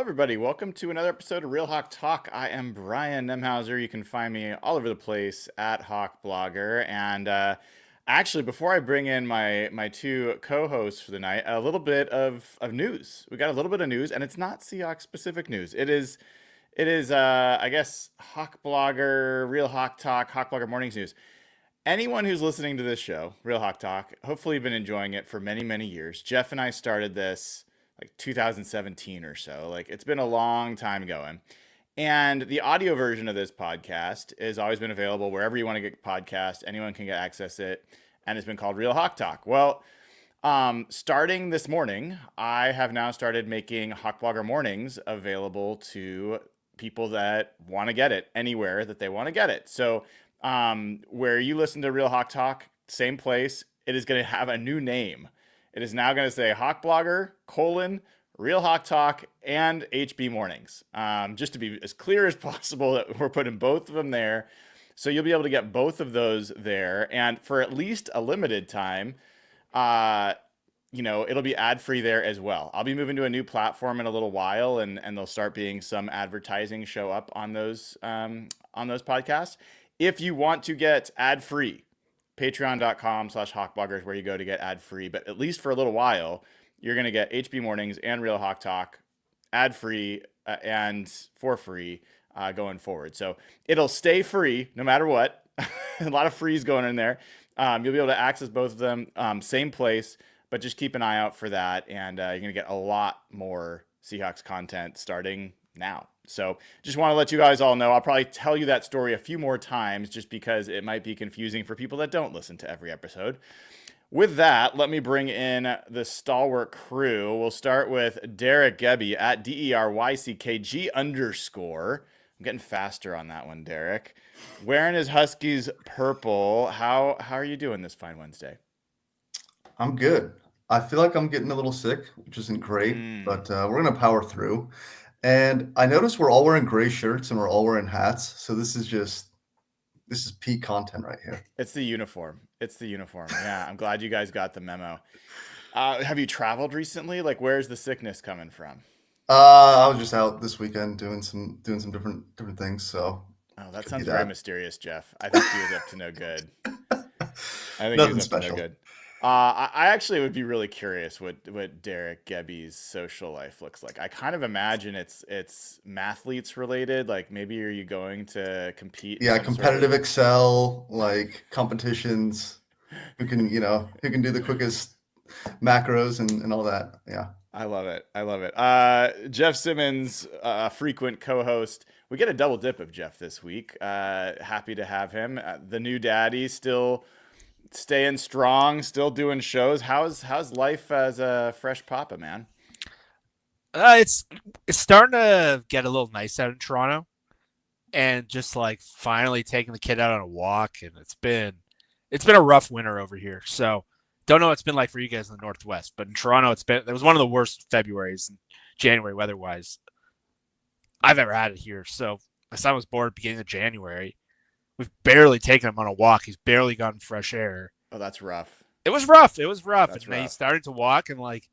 everybody. Welcome to another episode of Real Hawk Talk. I am Brian Nemhauser. You can find me all over the place at Hawk Blogger. And actually, before I bring in my two co-hosts for the night, a little bit of news. We got a little bit of news, and it's not Seahawks specific news. It is I guess Hawk Blogger, Real Hawk Talk, Hawk Blogger Mornings News. Anyone who's listening to this show, Real Hawk Talk, hopefully you've been enjoying it for many, many years. Jeff and I started this like 2017 or so. Like it's been a long time going. And the audio version of this podcast has always been available wherever you want to get podcasts. Anyone can get access to it. And it's been called Real Hawk Talk. Well, starting this morning, I have now started making Hawk Blogger Mornings available to people that want to get it anywhere that they want to get it. So where you listen to Real Hawk Talk, same place, it is going to have a new name. It is now going to say Hawk Blogger, Real Hawk Talk, and HB Mornings. Just to be as clear as possible that we're putting both of them there. So you'll be able to get both of those there. And for at least a limited time, it'll be ad-free there as well. I'll be moving to a new platform in a little while, and there'll start being some advertising show up on those podcasts. If you want to get ad-free, patreon.com/hawkblogger is where you go to get ad-free. But at least for a little while, you're going to get HB Mornings and Real Hawk Talk ad-free and for free going forward. So it'll stay free no matter what. A lot of frees going in there. You'll be able to access both of them, same place, but just keep an eye out for that. And you're going to get a lot more Seahawks content starting now. So just want to let you guys all know, I'll probably tell you that story a few more times just because it might be confusing for people that don't listen to every episode. With that, let me bring in the stalwart crew. We'll start with Derek Gebby at DERYCKG_. I'm getting faster on that one, Derek. Wearing his Huskies purple. How are you doing this fine Wednesday? I'm good. I feel like I'm getting a little sick, which isn't great, but we're going to power through. And I noticed we're all wearing gray shirts and we're all wearing hats. So this is peak content right here. It's the uniform. Yeah, I'm glad you guys got the memo. Have you traveled recently? Like, where's the sickness coming from? I was just out this weekend doing some different things. So that sounds very mysterious, Jeff. I think he was up to no good. Nothing special. I actually would be really curious what Derek Gebby's social life looks like. I kind of imagine it's mathletes related. Like maybe are you going to compete? Yeah, competitive Excel, like competitions. Who can do the quickest macros and all that. Yeah. I love it. Jeff Simmons, a frequent co-host. We get a double dip of Jeff this week. Happy to have him. The new daddy, still staying strong, still doing shows. How's life as a fresh papa, man? It's starting to get a little nice out in Toronto, and just like finally taking the kid out on a walk. And it's been a rough winter over here. So don't know what it's been like for you guys in the Northwest, but in Toronto, it was one of the worst Februaries and January weather-wise I've ever had it here. So my son was born at the beginning of January. We've barely taken him on a walk. He's barely gotten fresh air. Oh, that's rough. It was rough. That's and rough. He's starting to walk, and like,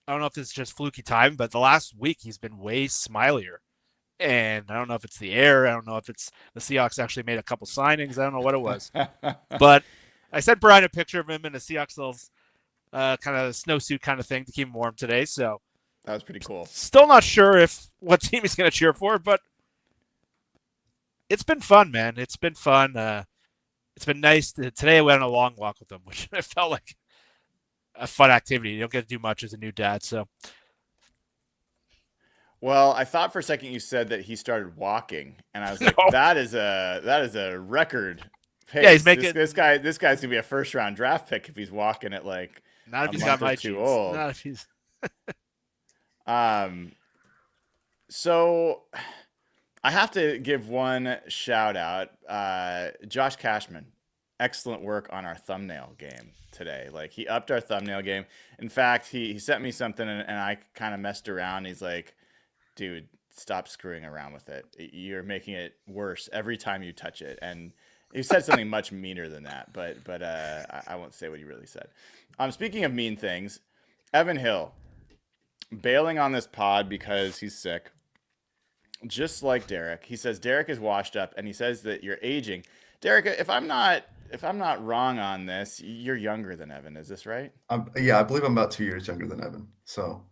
I don't know if this is just fluky time, but the last week he's been way smilier. And I don't know if it's the air. I don't know if it's the Seahawks actually made a couple signings. I don't know what it was. But I sent Brian a picture of him in a Seahawks little kind of snowsuit kind of thing to keep him warm today. So that was pretty cool. Still not sure what team he's going to cheer for, but it's been fun, man. It's been fun. It's been nice. Today I went on a long walk with him, which I felt like a fun activity. You don't get to do much as a new dad, so. Well, I thought for a second you said that he started walking, and I was like, no. That is a record pace. Yeah, he's making this guy's gonna be a first round draft pick if he's walking at like not if he's got my too old. Not if he's. So I have to give one shout out. Josh Cashman, excellent work on our thumbnail game today. Like he upped our thumbnail game. In fact, he sent me something and I kind of messed around. He's like, dude, stop screwing around with it. You're making it worse every time you touch it. And he said something much meaner than that, but I won't say what he really said. Speaking of mean things, Evan Hill, bailing on this pod because he's sick. Just like Derek. He says Derek is washed up, and he says that you're aging. Derek, if I'm not wrong on this, you're younger than Evan. Is this right? Yeah, I believe I'm about 2 years younger than Evan. So,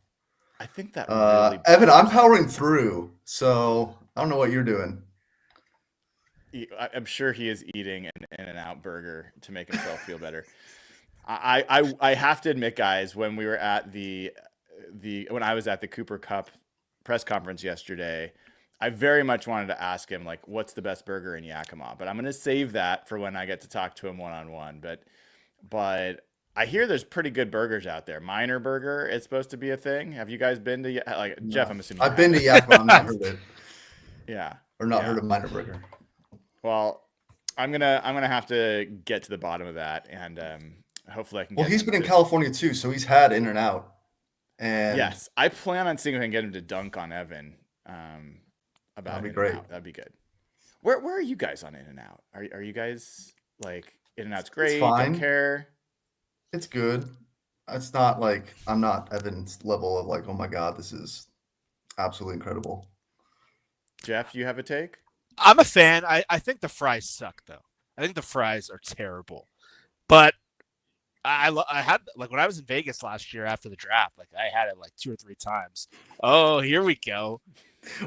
I think that really. Evan, I'm powering through. So I don't know what you're doing. I'm sure he is eating an In-N-Out burger to make himself feel better. I have to admit, guys, when we were at when I was at the Cooper Kupp press conference yesterday, I very much wanted to ask him, like, what's the best burger in Yakima? But I'm going to save that for when I get to talk to him one-on-one. But I hear there's pretty good burgers out there. Miner Burger is supposed to be a thing. Have you guys been to, like, no. Jeff, I'm assuming I've been to Yakima. I've not heard it. Yeah. Or not heard of Miner Burger. Well, I'm gonna have to get to the bottom of that, and hopefully I can. Well, he's been in California too, so he's had In-N-Out. And yes, I plan on seeing if I can get him to dunk on Evan about that'd be In-N-Out. great. That'd be good. Where are you guys on In-N-Out? Are you guys like In-N-Out's great? It's fine. Don't care. It's good. It's not like I'm not Evan's level of like, oh my god, this is absolutely incredible. Jeff, you have a take? I'm a fan. I think the fries suck, though. I think the fries are terrible. But I had, like, when I was in Vegas last year after the draft, like, I had it like 2 or 3 times. Oh, here we go.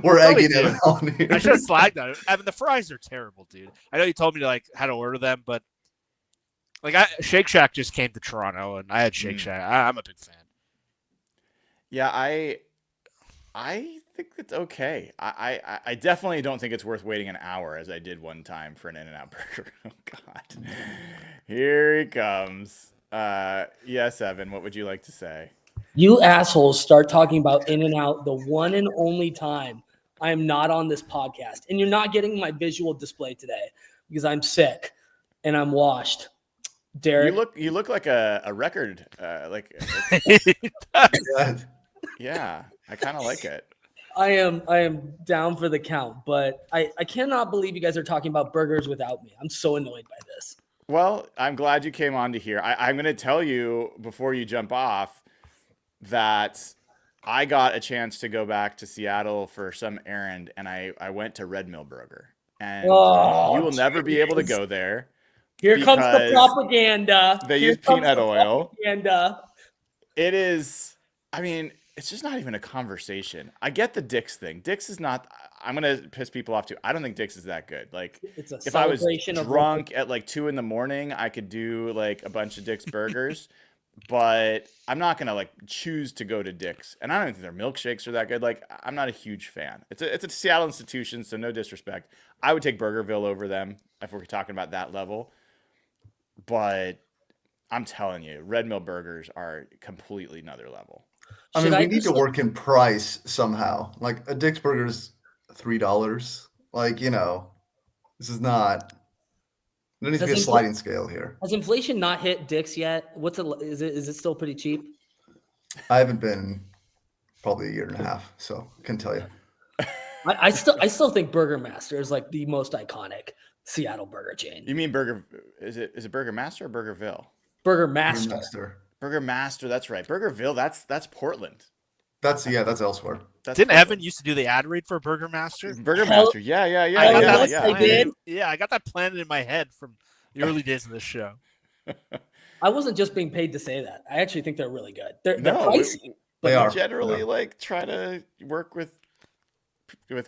We're egging it on here. I should have slagged on it. I mean, the fries are terrible, dude. I know you told me to, like, how to order them, but like, Shake Shack just came to Toronto, and I had Shake Shack. I'm a big fan. Yeah, I think it's okay. I definitely don't think it's worth waiting an hour as I did one time for an In-N-Out burger. Oh God, here he comes. Yes, Evan, what would you like to say? You assholes start talking about In-N-Out the one and only time I am not on this podcast, and you're not getting my visual display today because I'm sick and I'm washed. Derek, you look like a record, yeah, I kind of like it. I am down for the count, but I cannot believe you guys are talking about burgers without me. I'm so annoyed by this. Well, I'm glad you came on to here. I'm going to tell you before you jump off that I got a chance to go back to Seattle for some errand, and I went to Red Mill Burger. And you will never be able to go there. Here comes the propaganda. They use peanut oil. It is, I mean, it's just not even a conversation. I get the Dick's thing. Dick's is not, I'm going to piss people off too. I don't think Dick's is that good. Like, it's a if I was drunk at like 2 a.m, I could do like a bunch of Dick's burgers, but I'm not going to like choose to go to Dick's. And I don't think their milkshakes are that good. Like, I'm not a huge fan. It's a Seattle institution, so no disrespect. I would take Burgerville over them if we're talking about that level. But I'm telling you, Red Mill burgers are completely another level. I mean, we need to work in price somehow. Like a Dick's burger is $3. Like, you know, this is not. There needs to be a sliding scale here. Has inflation not hit Dick's yet? Is it still pretty cheap? I haven't been probably a year and a half, so I can tell you. I still think Burger Master is like the most iconic Seattle burger chain. You mean Burger? Is it Burger Master or Burgerville? Burger Master. Burger Master. That's right. Burgerville. That's Portland. That's elsewhere. Didn't Evan used to do the ad read for Burger Master? Burger Master. Yeah. I got that planted in my head from the early days of this show. I wasn't just being paid to say that. I actually think they're really good. They're pricey. They are generally like try to work with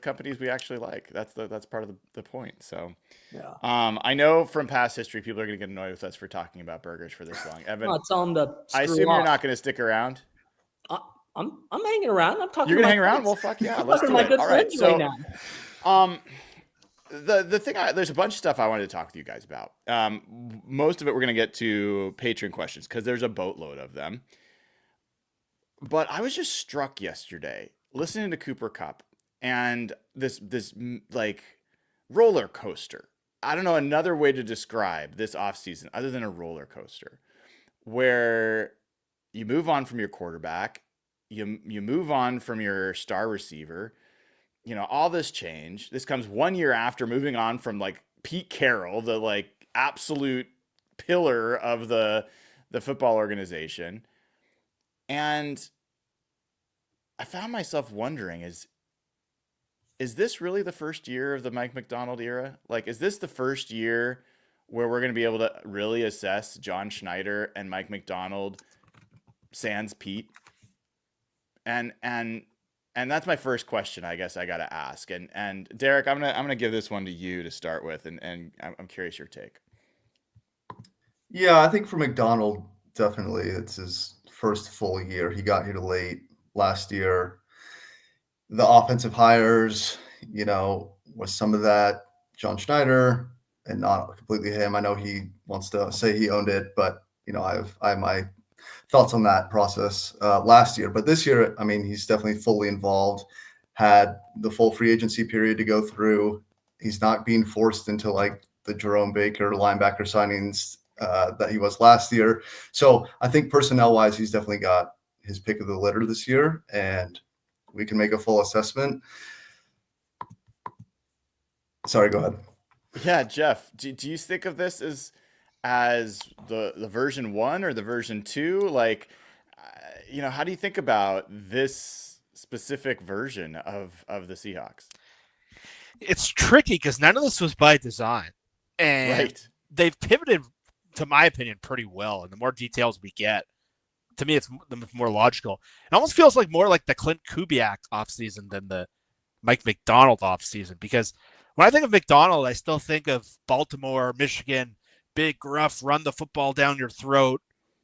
companies we actually like. That's part of the point. So, yeah. I know from past history, people are going to get annoyed with us for talking about burgers for this long. Evan, tell them to I assume you're not going to stick around. I'm hanging around. I'm talking. You're going to hang around? Well, fuck yeah. Let's do it. All right. So, the thing, there's a bunch of stuff I wanted to talk with you guys about. Most of it we're going to get to Patreon questions because there's a boatload of them. But I was just struck yesterday listening to Cooper Kupp. And this like roller coaster. I don't know another way to describe this offseason other than a roller coaster, where you move on from your quarterback, you move on from your star receiver, you know, all this change. This comes 1 year after moving on from like Pete Carroll, the like absolute pillar of the football organization, and I found myself wondering, is this really the first year of the Mike Macdonald era? Like, is this the first year where we're going to be able to really assess John Schneider and Mike Macdonald sans Pete? And that's my first question, I guess I got to ask. And Derek, I'm gonna give this one to you to start with, and I'm curious your take. Yeah, I think for McDonald, definitely it's his first full year. He got here late last year. The offensive hires, was some of that John Schneider and not completely him. I know he wants to say he owned it, but I have my thoughts on that process last year. But this year, I mean, he's definitely fully involved, had the full free agency period to go through. He's not being forced into like the Jerome Baker linebacker signings that he was last year. So I think personnel wise, he's definitely got his pick of the litter this year, and we can make a full assessment. Sorry, go ahead. Yeah, Jeff, do you think of this as the version 1 or the version 2? Like, how do you think about this specific version of the Seahawks? It's tricky because none of this was by design, and Right. they've pivoted, to my opinion, pretty well. And the more details we get, to me, it's the more logical. It almost feels like more like the Clint Kubiak offseason than the Mike Macdonald offseason, because when I think of Macdonald, I still think of Baltimore, Michigan, big, rough, run the football down your throat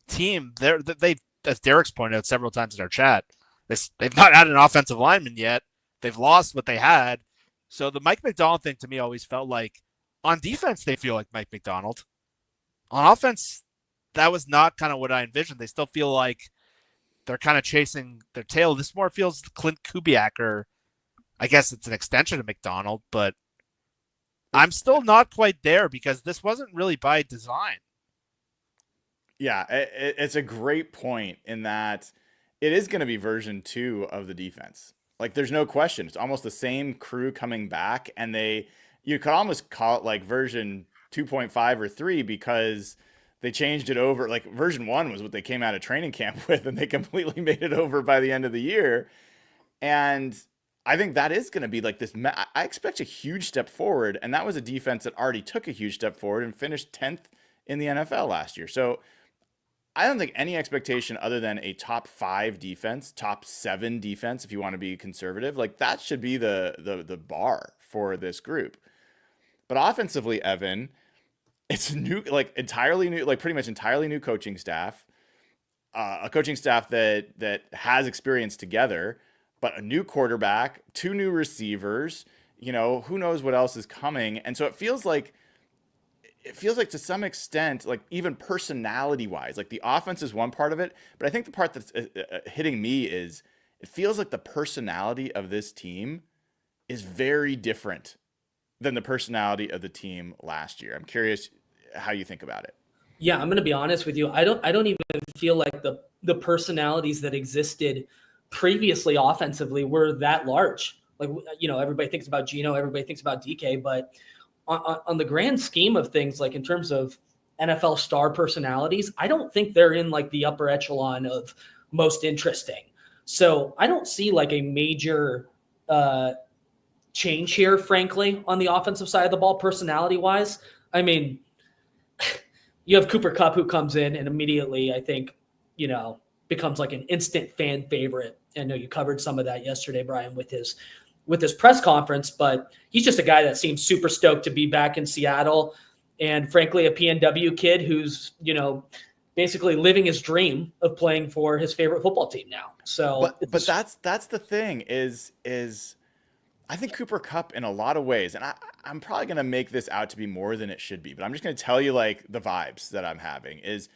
team. They've, as Derek's pointed out several times in our chat, they've not had an offensive lineman yet. They've lost what they had. So the Mike Macdonald thing to me always felt like, on defense, they feel like Mike Macdonald. On offense, that was not kind of what I envisioned. They still feel like they're kind of chasing their tail. This more feels Clint Kubiak, or I guess it's an extension of Macdonald, but I'm still not quite there because this wasn't really by design. Yeah, it's a great point in that it is going to be version 2 of the defense. Like, there's no question. It's almost the same crew coming back, and you could almost call it like version 2.5 or 3 because they changed it over. Like, version 1 was what they came out of training camp with, and they completely made it over by the end of the year. And I think that is going to be like this. I expect a huge step forward, and that was a defense that already took a huge step forward and finished 10th in the NFL last year. So I don't think any expectation other than a top 5 defense, top 7 defense, if you want to be conservative, like that should be the bar for this group. But offensively, Evan, it's new, like entirely new, like pretty much entirely new coaching staff, a coaching staff that has experience together, but a new quarterback, 2 new receivers. Who knows what else is coming, and so it feels like to some extent, like even personality wise, like the offense is one part of it, but I think the part that's hitting me is it feels like the personality of this team is very different than the personality of the team last year. I'm curious how you think about it. Yeah, I'm going to be honest with you. I don't even feel like the personalities that existed previously offensively were that large. Like, everybody thinks about Geno, everybody thinks about DK, but on the grand scheme of things, like in terms of NFL star personalities, I don't think they're in like the upper echelon of most interesting. So I don't see like a major change here, frankly, on the offensive side of the ball, personality wise. I mean, you have Cooper Kupp who comes in and immediately, I think, becomes like an instant fan favorite. I know you covered some of that yesterday, Brian, with his press conference, but he's just a guy that seems super stoked to be back in Seattle. And frankly, a PNW kid who's, basically living his dream of playing for his favorite football team now. So, but that's the thing is I think Cooper Kupp in a lot of ways, and I'm probably going to make this out to be more than it should be, but I'm just going to tell you like the vibes that I'm having is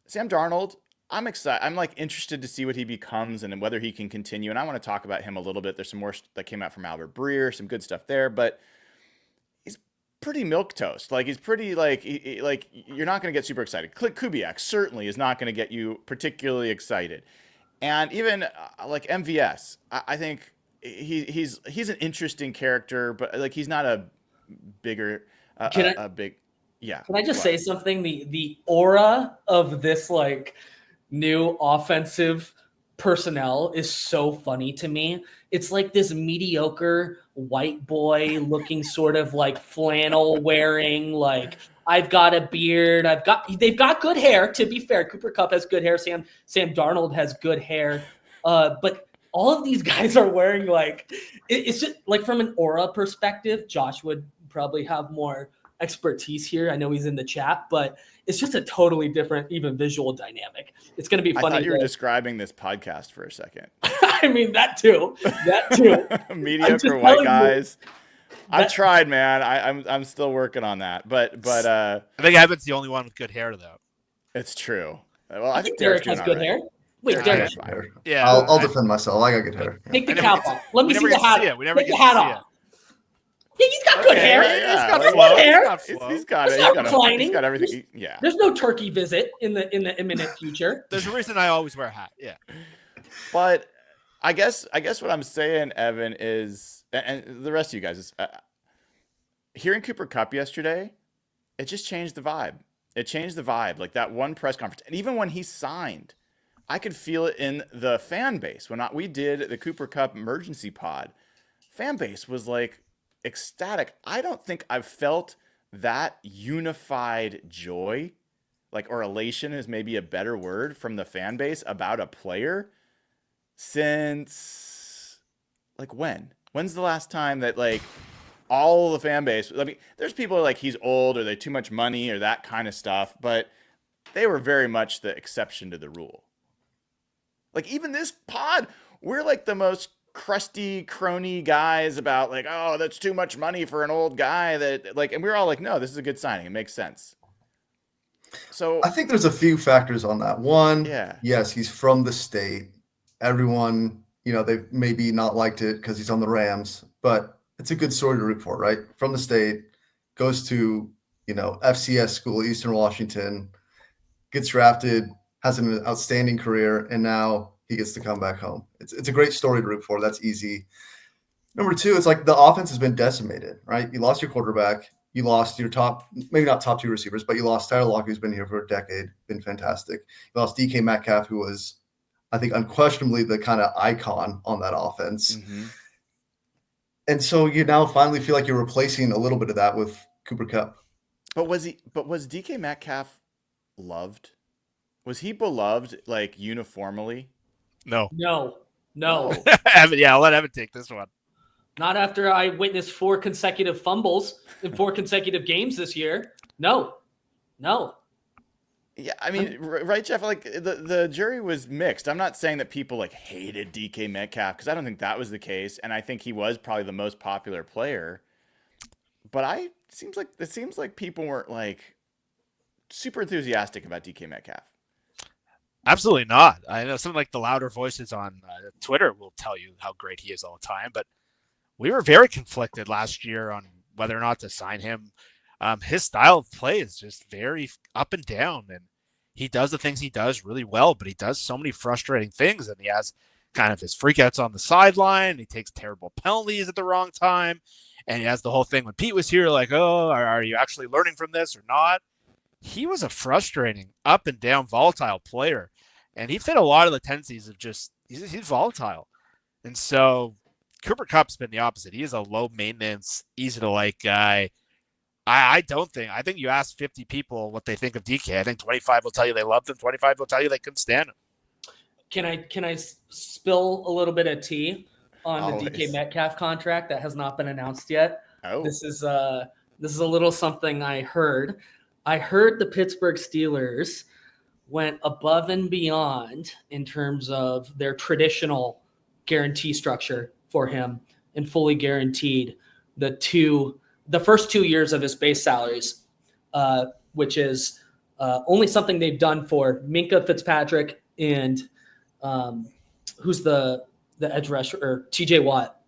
Sam Darnold. I'm excited. I'm like interested to see what he becomes and whether he can continue. And I want to talk about him a little bit. There's some more that came out from Albert Breer, some good stuff there, but he's pretty milquetoast. Like he's pretty like you're not going to get super excited. Clint Kubiak certainly is not going to get you particularly excited. And even like MVS, I think he's an interesting character, but like he's not a bigger big. Yeah. Can I just say something? The aura of this like new offensive personnel is so funny to me. It's like this mediocre white boy looking sort of like flannel wearing, like I've got a beard. They've got good hair. To be fair, Cooper Kupp has good hair. Sam Darnold has good hair. But all of these guys are wearing like it's just like from an aura perspective. Josh would probably have more expertise here. I know he's in the chat, but it's just a totally different, even visual dynamic. It's going to be funny. I thought you were describing this podcast for a second. I mean, that too. Mediocre white guys. I've tried, man. I'm still working on that. But I think Evan's the only one with good hair, though. It's true. Well, I think Derek has good hair. Wait, Derek. Yeah, I'll defend myself. I got good hair. Take the cap off. Let me see the hat. We never Take get the hat to see off. Yeah, he's got good hair. Yeah, he's got good hair. He's got it. He's got everything. Yeah. There's no turkey visit in the imminent future. There's a reason I always wear a hat. Yeah. But I guess what I'm saying, Evan, is, and the rest of you guys, is hearing Cooper Kupp yesterday, it just changed the vibe. It changed the vibe. Like that one press conference, and even when he signed, I could feel it in the fan base. When we did the Cooper Kupp emergency pod, fan base was like ecstatic. I don't think I've felt that unified joy, or elation is maybe a better word, from the fan base about a player since when's the last time that all the fan base, there's people who are like he's old or they too much money or that kind of stuff, but they were very much the exception to the rule. Even this pod, we're like the most crusty crony guys about oh, that's too much money for an old guy, that and we're all like, no, this is a good signing, it makes sense. So I think there's a few factors on that. One, yeah, yes, he's from the state. Everyone, they maybe not liked it because he's on the Rams, but it's a good story to root for, right? From the state, goes to FCS school, Eastern Washington, gets drafted, has an outstanding career, and now he gets to come back home. It's a great story to root for. That's easy. Number two, it's the offense has been decimated, right? You lost your quarterback. You lost your maybe not top two receivers, but you lost Tyler Lockett, who's been here for a decade, been fantastic. You lost DK Metcalf, who was, I think, unquestionably the kind of icon on that offense. Mm-hmm. And so you now finally feel like you're replacing a little bit of that with Cooper Kupp. But was DK Metcalf loved? Was he beloved uniformly? No. Evan, I'll let Evan take this one. Not after I witnessed 4 consecutive fumbles in 4 consecutive games this year. No. Yeah, I mean, right, Jeff? The jury was mixed. I'm not saying that people hated DK Metcalf, because I don't think that was the case, and I think he was probably the most popular player. But it seems like people weren't super enthusiastic about DK Metcalf. Absolutely not. I know some the louder voices on Twitter will tell you how great he is all the time, but we were very conflicted last year on whether or not to sign him. His style of play is just very up and down, and he does the things he does really well, but he does so many frustrating things, and he has kind of his freakouts on the sideline. He takes terrible penalties at the wrong time, and he has the whole thing when Pete was here, oh, are you actually learning from this or not? He was a frustrating, up and down, volatile player, and he fit a lot of the tendencies of just he's volatile. And so Cooper Kupp's been the opposite. He is a low maintenance, easy to like guy. I think you ask 50 people what they think of DK. I think 25 will tell you they loved him. 25 will tell you they couldn't stand him. Can I spill a little bit of tea on Always. the DK Metcalf contract that has not been announced yet? Oh, This is a little something I heard. I heard the Pittsburgh Steelers went above and beyond in terms of their traditional guarantee structure for him and fully guaranteed the first 2 years of his base salaries, which is only something they've done for Minkah Fitzpatrick and who's the edge rusher, or TJ Watt,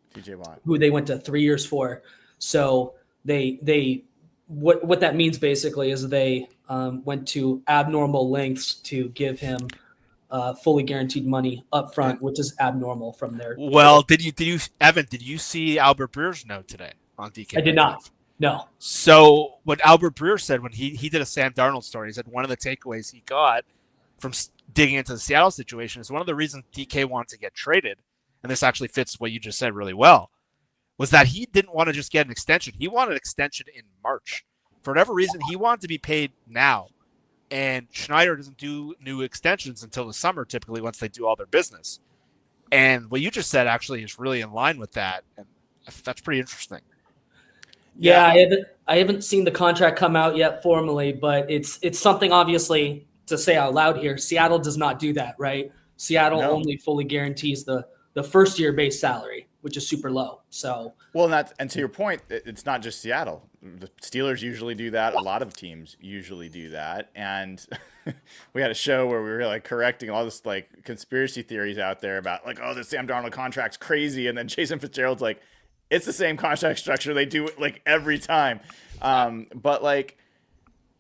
who they went to 3 years for. So they what that means basically is they went to abnormal lengths to give him fully guaranteed money up front, which is abnormal from their. Well, did you Evan? Did you see Albert Breer's note today on DK? I did not. No. So what Albert Breer said when he did a Sam Darnold story, he said one of the takeaways he got from digging into the Seattle situation is one of the reasons DK wanted to get traded, and this actually fits what you just said really well, was that he didn't want to just get an extension. He wanted an extension in March. For whatever reason, he wanted to be paid now. And Schneider doesn't do new extensions until the summer, typically, once they do all their business. And what you just said actually is really in line with that. And that's pretty interesting. Yeah, I haven't seen the contract come out yet formally, but it's something obviously to say out loud here. Seattle does not do that, right? Seattle only fully guarantees the first year base salary, which is super low. So well, and to your point, it's not just Seattle. The Steelers usually do that. A lot of teams usually do that. And we had a show where we were like correcting all this like conspiracy theories out there about like, oh, the Sam Darnold contract's crazy. And then Jason Fitzgerald's like, it's the same contract structure. They do it like every time. But like,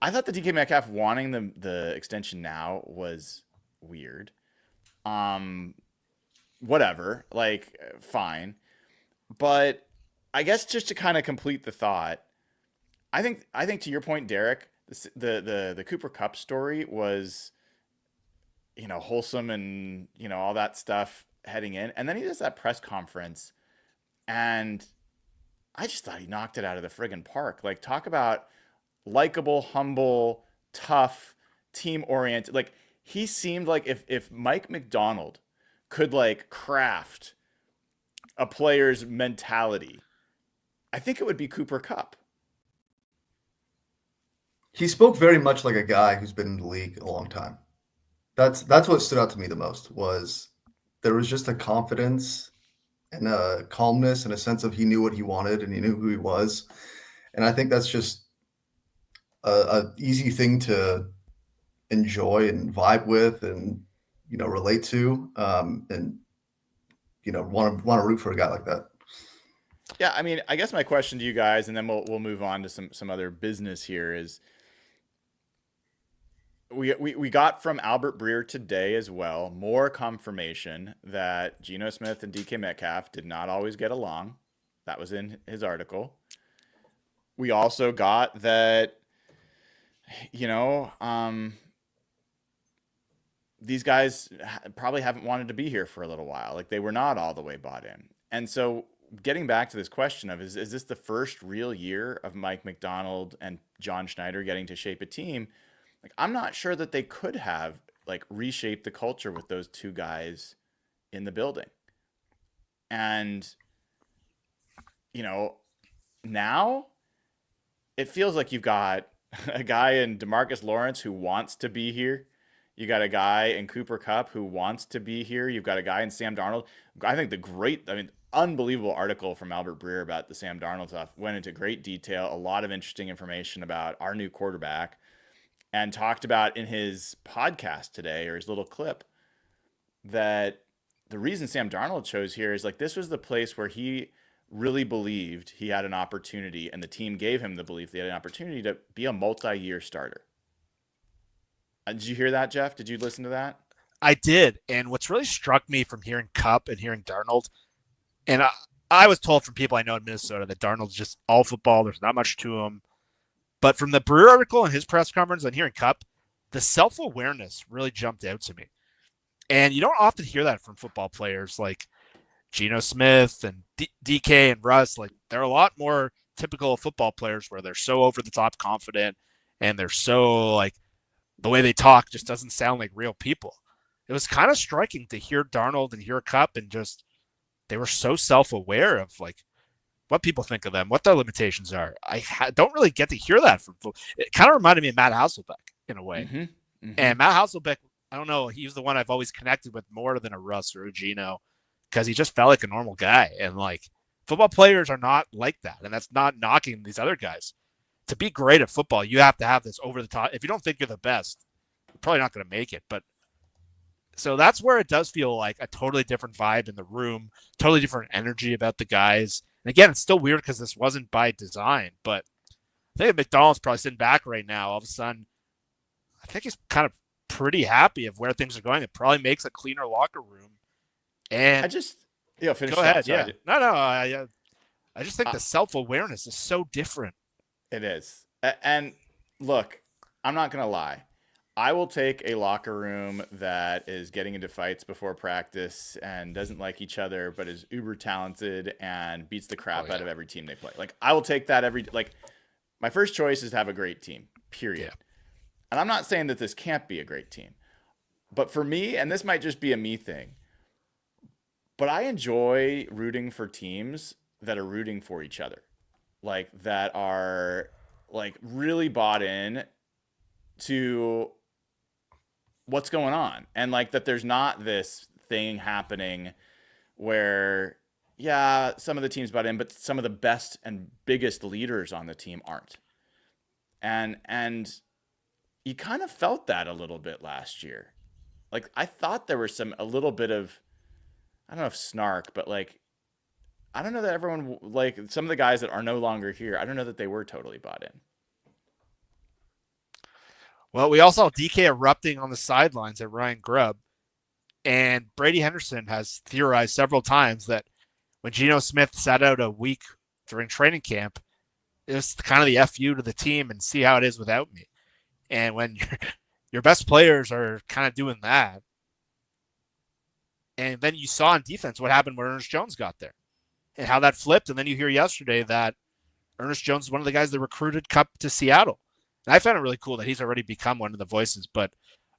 I thought the DK Metcalf wanting the extension now was weird. Whatever, like fine. But I guess just to kind of complete the thought, I think to your point, Derek, the Cooper Kupp story was, wholesome and, all that stuff heading in. And then he does that press conference and I just thought he knocked it out of the friggin' park. Like, talk about likable, humble, tough, team oriented. Like, he seemed like if Mike Macdonald could like craft a player's mentality, I think it would be Cooper Kupp. He spoke very much like a guy who's been in the league a long time. That's what stood out to me the most, was there was just a confidence and a calmness and a sense of he knew what he wanted and he knew who he was. And I think that's just a easy thing to enjoy and vibe with and, relate to, and, want to root for a guy like that. Yeah, I mean, I guess my question to you guys, and then we'll move on to some other business here, is we got from Albert Breer today as well more confirmation that Geno Smith and DK Metcalf did not always get along. That was in his article. We also got that, these guys probably haven't wanted to be here for a little while. Like, they were not all the way bought in. And so getting back to this question of, is this the first real year of Mike Macdonald and John Schneider getting to shape a team? Like, I'm not sure that they could have like reshaped the culture with those two guys in the building. And, now it feels like you've got a guy in DeMarcus Lawrence who wants to be here. You got a guy in Cooper Kupp who wants to be here. You've got a guy in Sam Darnold. I think unbelievable article from Albert Breer about the Sam Darnold stuff went into great detail, a lot of interesting information about our new quarterback, and talked about in his podcast today, or his little clip, that the reason Sam Darnold chose here is like, this was the place where he really believed he had an opportunity, and the team gave him the belief they had an opportunity to be a multi-year starter. Did you hear that, Jeff? Did you listen to that? I did. And what's really struck me from hearing Kupp and hearing Darnold, and I was told from people I know in Minnesota that Darnold's just all football. There's not much to him. But from the Brewer article and his press conference and hearing Kupp, the self-awareness really jumped out to me. And you don't often hear that from football players like Geno Smith and DK and Russ. Like, they're a lot more typical football players where they're so over-the-top confident and they're so, like, the way they talk just doesn't sound like real people. It was kind of striking to hear Darnold and hear Kupp, and just they were so self-aware of like what people think of them, what their limitations are. I don't really get to hear that from folks. It kind of reminded me of Matt Hasselbeck in a way. Mm-hmm. Mm-hmm. And Matt Hasselbeck, I don't know, he was the one I've always connected with more than a Russ or a Geno, because he just felt like a normal guy. And like, football players are not like that. And that's not knocking these other guys. To be great at football, you have to have this over the top. If you don't think you're the best, you're probably not going to make it. But so that's where it does feel like a totally different vibe in the room, totally different energy about the guys. And again, it's still weird because this wasn't by design, but I think Macdonald's probably sitting back right now. All of a sudden, I think he's kind of pretty happy of where things are going. It probably makes a cleaner locker room. And finish. Go ahead. Yeah. No. I just think the self-awareness is so different. It is. And look, I'm not going to lie. I will take a locker room that is getting into fights before practice and doesn't like each other, but is uber talented and beats the crap out of every team they play. Like, I will take that my first choice is to have a great team, period. Yeah. And I'm not saying that this can't be a great team, but for me, and this might just be a me thing, but I enjoy rooting for teams that are rooting for each other, like that are like really bought in to what's going on, and like that there's not this thing happening where some of the teams bought in, but some of the best and biggest leaders on the team aren't. And you kind of felt that a little bit last year. Like, I thought there was a little bit of, I don't know if snark, but like, I don't know that everyone, like some of the guys that are no longer here, I don't know that they were totally bought in. Well, we also saw DK erupting on the sidelines at Ryan Grubb. And Brady Henderson has theorized several times that when Geno Smith sat out a week during training camp, it was kind of the FU to the team and see how it is without me. And when your best players are kind of doing that, and then you saw on defense what happened when Ernest Jones got there and how that flipped. And then you hear yesterday that Ernest Jones is one of the guys that recruited Kupp to Seattle. And I found it really cool that he's already become one of the voices, but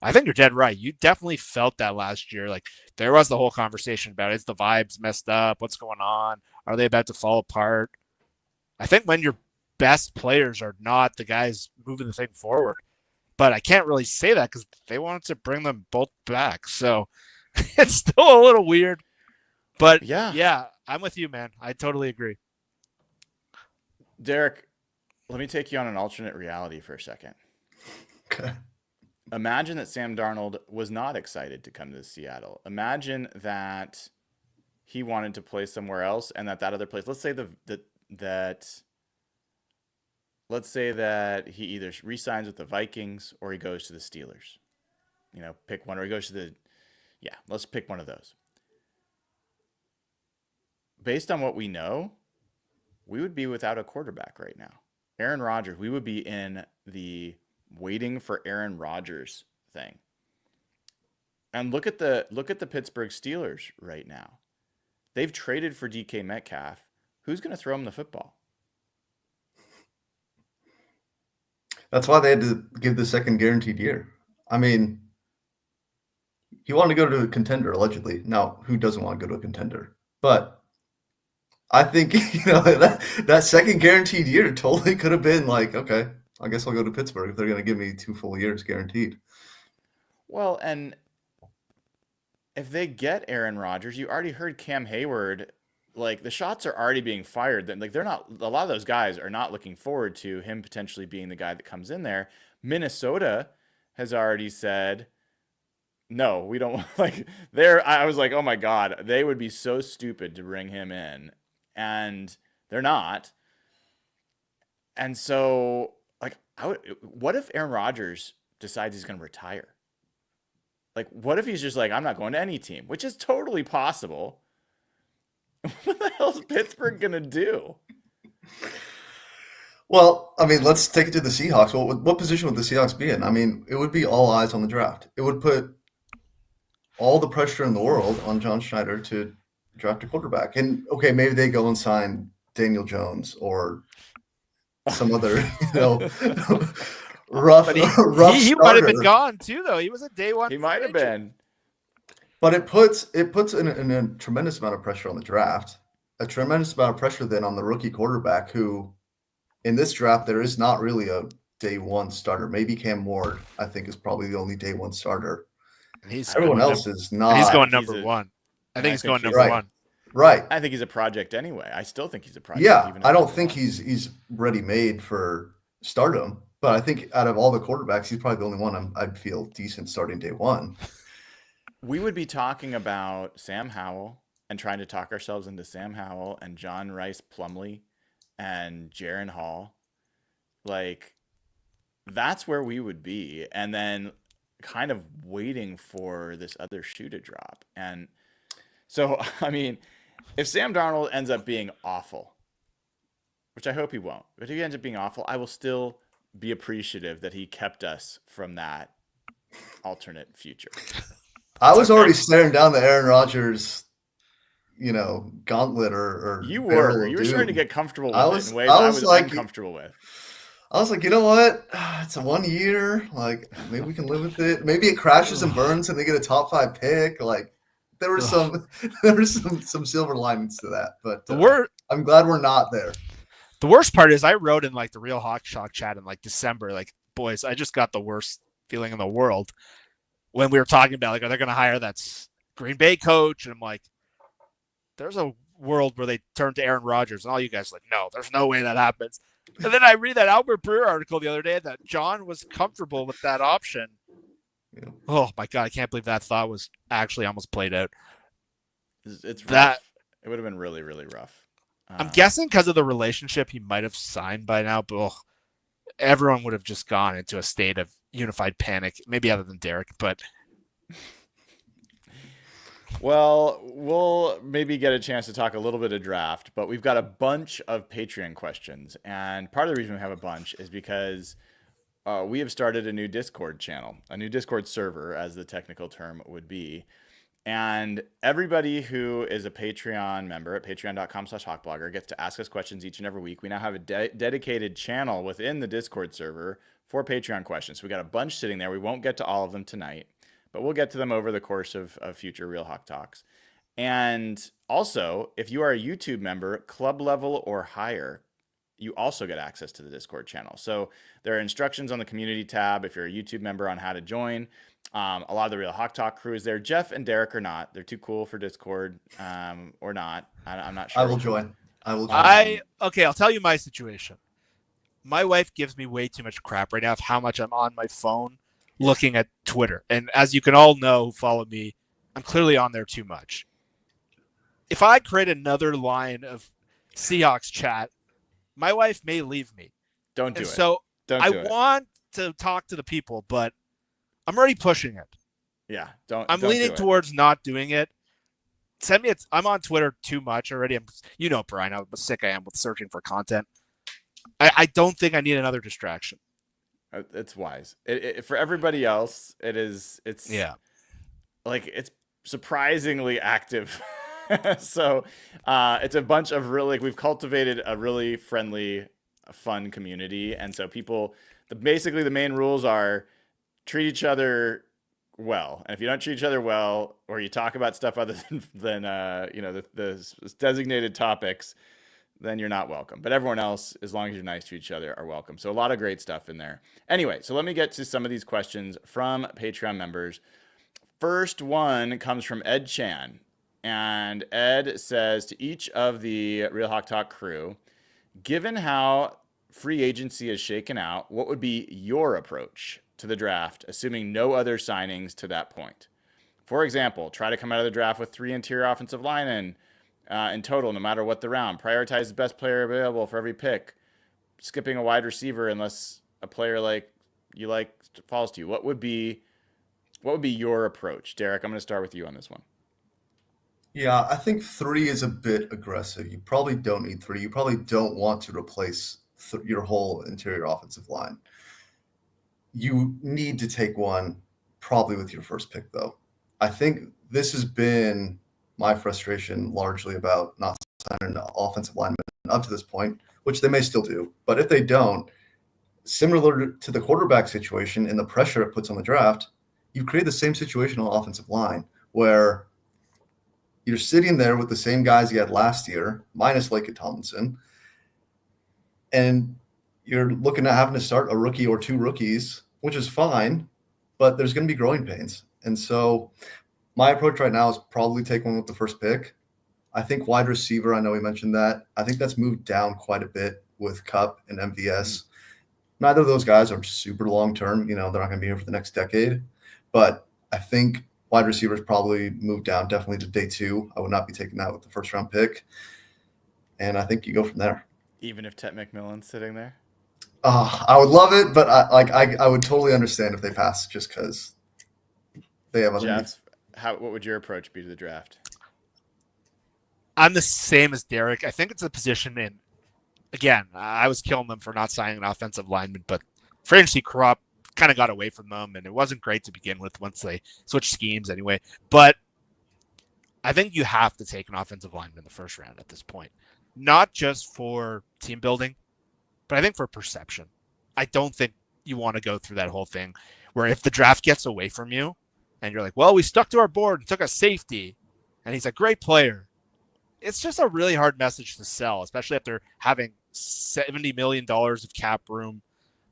I think you're dead right. You definitely felt that last year. Like, there was the whole conversation about, is the vibes messed up? What's going on? Are they about to fall apart? I think when your best players are not the guys moving the thing forward, but I can't really say that because they wanted to bring them both back. So it's still a little weird, but yeah, I'm with you, man. I totally agree. Derek, let me take you on an alternate reality for a second. Okay. Imagine that Sam Darnold was not excited to come to Seattle. Imagine that he wanted to play somewhere else, and that other place, let's say that he either re-signs with the Vikings or he goes to the Steelers. Pick one, or he goes to let's pick one of those. Based on what we know, we would be without a quarterback right now. Aaron Rodgers, we would be in the waiting for Aaron Rodgers thing. And look at the Pittsburgh Steelers right now. They've traded for DK Metcalf. Who's going to throw him the football? That's why they had to give the second guaranteed year. I mean, he wanted to go to a contender, allegedly. Now, who doesn't want to go to a contender? But I think, that second guaranteed year totally could have been like, okay, I guess I'll go to Pittsburgh if they're going to give me 2 full years guaranteed. Well, and if they get Aaron Rodgers, you already heard Cam Hayward, like, the shots are already being fired. Like, they're not, a lot of those guys are not looking forward to him potentially being the guy that comes in there. Minnesota has already said, no, we don't. Like, I was like, oh my God, they would be so stupid to bring him in, and they're not. And so, like, what if Aaron Rodgers decides he's going to retire? Like, what if he's just like, I'm not going to any team, which is totally possible. What the hell is Pittsburgh going to do? Well, I mean, let's take it to the Seahawks. What position would the Seahawks be in? I mean, it would be all eyes on the draft. It would put all the pressure in the world on John Schneider to draft a quarterback. And, okay, maybe they go and sign Daniel Jones or some other, rough he might have been gone too, though. He was a day one. He might have been. But it puts in a tremendous amount of pressure on the draft, a tremendous amount of pressure then on the rookie quarterback who, in this draft, there is not really a day one starter. Maybe Cam Ward, I think, is probably the only day one starter. Everyone else is not. He's going number one. I think he's going number one. Right. I think he's a project anyway. I still think he's a project. Yeah, I don't think he's ready made for stardom, but I think out of all the quarterbacks, he's probably the only one I'd feel decent starting day one. We would be talking about Sam Howell and trying to talk ourselves into Sam Howell and John Rice Plumlee and Jaron Hall. Like, that's where we would be. And then kind of waiting for this other shoe to drop. And so, I mean, if Sam Darnold ends up being awful, which I hope he won't, but if he ends up being awful, I will still be appreciative that he kept us from that alternate future. I was already staring down the Aaron Rodgers, gauntlet or You barrel were of starting to doom. get comfortable I with it was, in ways I I was was like, uncomfortable with. I was like, you know what? It's a 1 year. Like, maybe we can live with it. Maybe it crashes and burns, and they get a top 5 pick. Like, there were some silver linings to that, but I'm glad we're not there. The worst part is I wrote in like the Real Hawk Shock chat in like December, like, boys, I just got the worst feeling in the world when we were talking about like, are they going to hire that Green Bay coach? And I'm like, there's a world where they turn to Aaron Rodgers, and all you guys are like, no, there's no way that happens. And then I read that Albert Breer article the other day that John was comfortable with that option. Yeah. Oh my God, I can't believe that thought was actually almost played out. It's rough. That it would have been really, really rough. I'm guessing because of the relationship he might have signed by now, but everyone would have just gone into a state of unified panic, maybe other than Derek, but well, we'll maybe get a chance to talk a little bit of draft, but we've got a bunch of Patreon questions. And part of the reason we have a bunch is because we have started a new Discord channel, a new Discord server, as the technical term would be. And everybody who is a Patreon member at patreon.com/hawkblogger gets to ask us questions each and every week. We now have a dedicated channel within the Discord server for Patreon questions. So we got a bunch sitting there. We won't get to all of them tonight, but we'll get to them over the course of future Real Hawk Talks. And also, if you are a YouTube member, club level or higher, you also get access to the Discord channel. So there are instructions on the community tab if you're a YouTube member on how to join. A lot of the Real Hawk Talk crew is there. Jeff and Derek are not. They're too cool for Discord, or not. I'm not sure. I will join. Okay, I'll tell you my situation. My wife gives me way too much crap right now of how much I'm on my phone looking at Twitter. And as you can all know who follow me, I'm clearly on there too much. If I create another line of Seahawks chat, my wife may leave me. Don't do it. So I want to talk to the people, but I'm already pushing it. Yeah, I'm leaning towards not doing it. Send me. I'm on Twitter too much already. Brian, how sick I am with searching for content. I don't think I need another distraction. It's wise. For everybody else, it's like it's surprisingly active. So it's a bunch of really, we've cultivated a really friendly, fun community. And so basically the main rules are treat each other well. And if you don't treat each other well, or you talk about stuff other than the designated topics, then you're not welcome. But everyone else, as long as you're nice to each other, are welcome. So a lot of great stuff in there. Anyway, so let me get to some of these questions from Patreon members. First one comes from Ed Chan. And Ed says, to each of the Real Hawk Talk crew, given how free agency is shaken out, what would be your approach to the draft, assuming no other signings to that point? For example, try to come out of the draft with 3 interior offensive linemen in total, no matter what the round. Prioritize the best player available for every pick, skipping a wide receiver unless a player falls to you. What would be your approach? Derek, I'm going to start with you on this one. Yeah, I think 3 is a bit aggressive. You probably don't need 3. You probably don't want to replace your whole interior offensive line. You need to take one probably with your first pick, though. I think this has been my frustration largely about not signing an offensive lineman up to this point, which they may still do. But if they don't, similar to the quarterback situation and the pressure it puts on the draft, you create the same situation on the offensive line where you're sitting there with the same guys you had last year, minus Laken Tomlinson, and you're looking at having to start a rookie or 2 rookies, which is fine, but there's going to be growing pains. And so my approach right now is probably take one with the first pick. I think wide receiver, I know we mentioned that. I think that's moved down quite a bit with Kupp and MVS. Neither of those guys are super long-term. They're not going to be here for the next decade. But I think wide receivers probably moved down definitely to day 2. I would not be taking that with the first-round pick. And I think you go from there. Even if Tet McMillan's sitting there? I would love it, but I would totally understand if they pass just because they have other needs. What would your approach be to the draft? I'm the same as Derek. I think it's a position again, I was killing them for not signing an offensive lineman, but free agency corrupt kind of got away from them, and it wasn't great to begin with once they switched schemes anyway. But I think you have to take an offensive lineman in the first round at this point, not just for team building, but I think for perception. I don't think you want to go through that whole thing where if the draft gets away from you and you're like, well, we stuck to our board and took a safety and he's a great player. It's just a really hard message to sell, especially after having $70 million of cap room.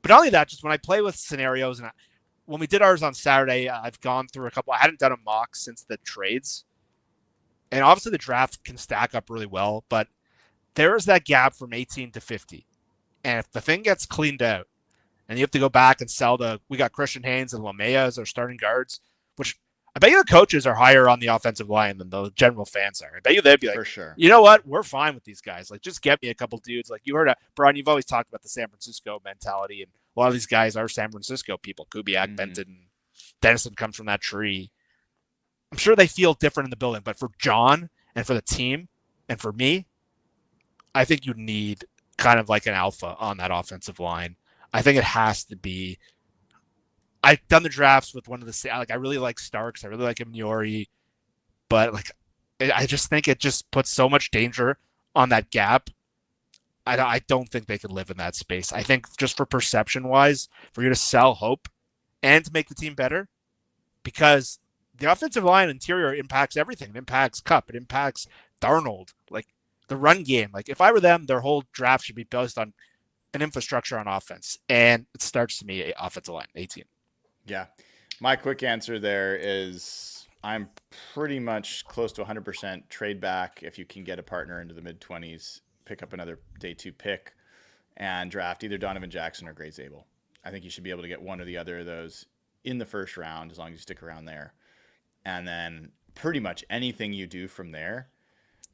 But not only that, just when I play with scenarios, and when we did ours on Saturday, I've gone through a couple. I hadn't done a mock since the trades. And obviously the draft can stack up really well, but there is that gap from 18 to 50. And if the thing gets cleaned out and you have to go back and sell we got Christian Haynes and Lamea as our starting guards, which I bet you the coaches are higher on the offensive line than the general fans are. I bet you they'd be like, for sure. You know what? We're fine with these guys. Like, just get me a couple dudes. Like, you heard, Brian, you've always talked about the San Francisco mentality, and a lot of these guys are San Francisco people. Kubiak, Benton, Dennison comes from that tree. I'm sure they feel different in the building, but for John and for the team and for me, I think you need kind of like an alpha on that offensive line. I think it has to be. I've done the drafts with one of the I really like Starks. I really like Imniori, but I just think it just puts so much danger on that gap. I don't think they could live in that space. I think just for perception wise, for you to sell hope and to make the team better, because the offensive line interior impacts everything. It impacts Kupp. It impacts Darnold. Like the run game. Like if I were them, their whole draft should be based on an infrastructure on offense, and it starts to me offensive line 18. Yeah. My quick answer there is I'm pretty much close to 100% trade back if you can get a partner into the mid-20s, pick up another day 2 pick, and draft either Donovan Jackson or Gray Zabel. I think you should be able to get one or the other of those in the first round as long as you stick around there. And then pretty much anything you do from there,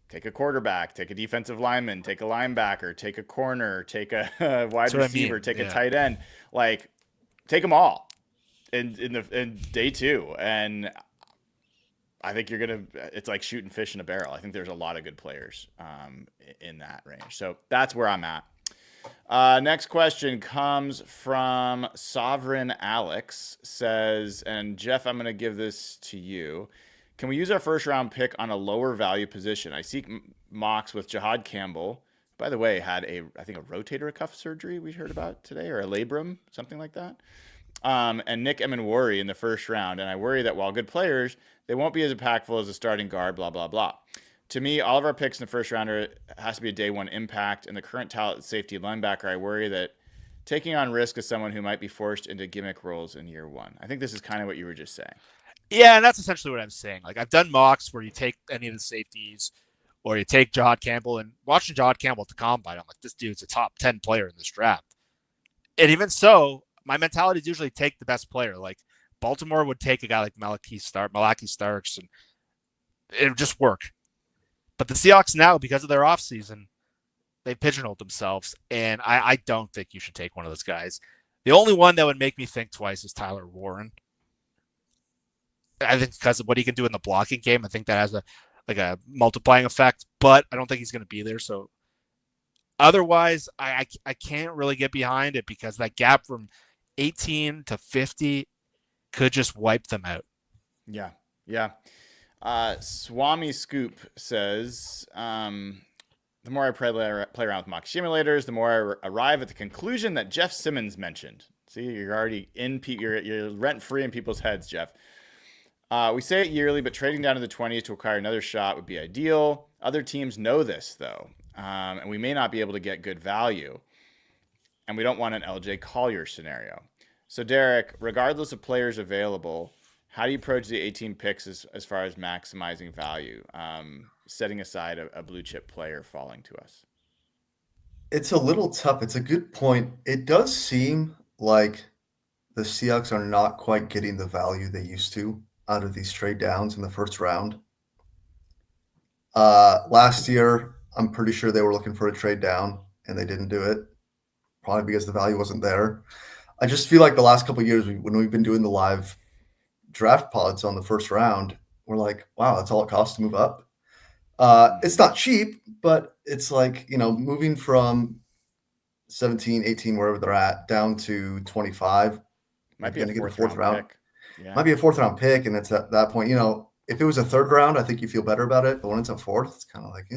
take a quarterback, take a defensive lineman, take a linebacker, take a corner, take a wide receiver, take a tight end. Like, take them all. In day 2, and I think it's like shooting fish in a barrel. I think there's a lot of good players in that range. So that's where I'm at. Next question comes from Sovereign Alex. Says, and Jeff, I'm going to give this to you. Can we use our first round pick on a lower value position? I see mocks with Jahad Campbell. By the way, had I think a rotator cuff surgery we heard about today, or a labrum, something like that. And Nick Emenwari in the first round. And I worry that while good players, they won't be as impactful as a starting guard, blah, blah, blah. To me, all of our picks in the first rounder has to be a day 1 impact. And the current talent safety linebacker, I worry that taking on risk is someone who might be forced into gimmick roles in year 1. I think this is kind of what you were just saying. Yeah, and that's essentially what I'm saying. Like, I've done mocks where you take any of the safeties or you take Jahad Campbell, and watching Jahad Campbell at the combine, I'm like, this dude's a top 10 player in this draft. And even so, my mentality is usually take the best player. Like Baltimore would take a guy like Malaki Starks, and it would just work. But the Seahawks now, because of their offseason, they've pigeonholed themselves, and I don't think you should take one of those guys. The only one that would make me think twice is Tyler Warren. I think because of what he can do in the blocking game, I think that has a multiplying effect, but I don't think he's going to be there. So otherwise, I can't really get behind it because that gap from 18 to 50 could just wipe them out. Yeah. Swami Scoop says, the more I play around with mock simulators, the more I arrive at the conclusion that Jeff Simmons mentioned. See, you're already you're rent free in people's heads, Jeff. We say it yearly, but trading down to the 20s to acquire another shot would be ideal. Other teams know this, though, and we may not be able to get good value. And we don't want an LJ Collier scenario. So, Derek, regardless of players available, how do you approach the 18 picks as far as maximizing value, setting aside a blue chip player falling to us? It's a little tough. It's a good point. It does seem like the Seahawks are not quite getting the value they used to out of these trade downs in the first round. Last year, I'm pretty sure they were looking for a trade down and they didn't do it, probably because the value wasn't there. I just feel like the last couple of years when we've been doing the live draft pods on the first round, we're like, wow, that's all it costs to move up. It's not cheap, but it's like, moving from 17, 18, wherever they're at, down to 25. Might be a going to get a fourth fourth round round. pick. Yeah. Might be a fourth round pick, and it's at that point, if it was a third round, I think you feel better about it. But when it's a fourth, it's kind of like,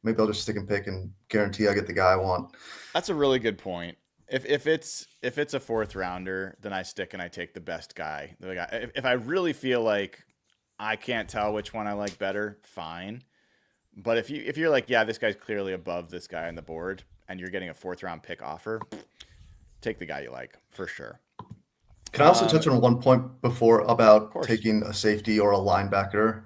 maybe I'll just stick and pick and guarantee I get the guy I want. That's a really good point. If it's a fourth rounder, then I stick and I take the best guy. If I really feel like I can't tell which one I like better, fine. But if you're like, yeah, this guy's clearly above this guy on the board, and you're getting a fourth round pick offer, take the guy you like for sure. Can I also touch on one point before about course. taking a safety or a linebacker?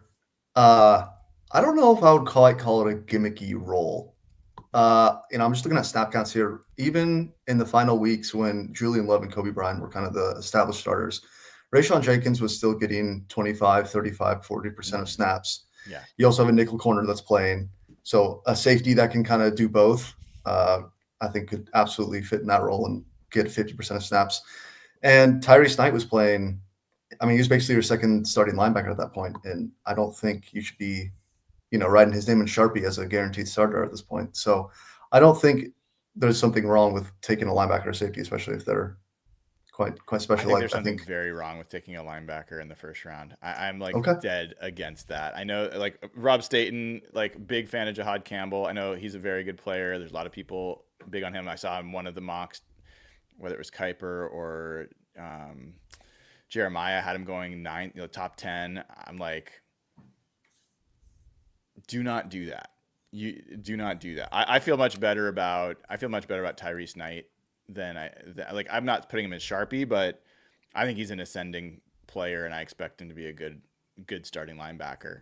I don't know if I would quite call it a gimmicky role. I'm just looking at snap counts here. Even in the final weeks when Julian Love and Kobe Bryant were kind of the established starters, Rayshawn Jenkins was still getting 25, 35, 40% of snaps. Yeah. You also have a nickel corner that's playing. So a safety that can kind of do both, I think could absolutely fit in that role and get 50% of snaps. And Tyrese Knight was playing. I mean, he was basically your second starting linebacker at that point. And I don't think you should be, writing his name in Sharpie as a guaranteed starter at this point. So I don't think there's something wrong with taking a linebacker or safety, especially if they're quite special. I think there's something very wrong with taking a linebacker in the first round. I'm like dead against that. I know, like Rob Staten, like big fan of Jahad Campbell. I know he's a very good player. There's a lot of people big on him. I saw him one of the mocks, whether it was Kuiper or Jeremiah, had him going 9, top 10. I'm like, do not do that. You do not do that. I feel much better about Tyrese Knight than I'm not putting him in Sharpie, but I think he's an ascending player, and I expect him to be a good starting linebacker.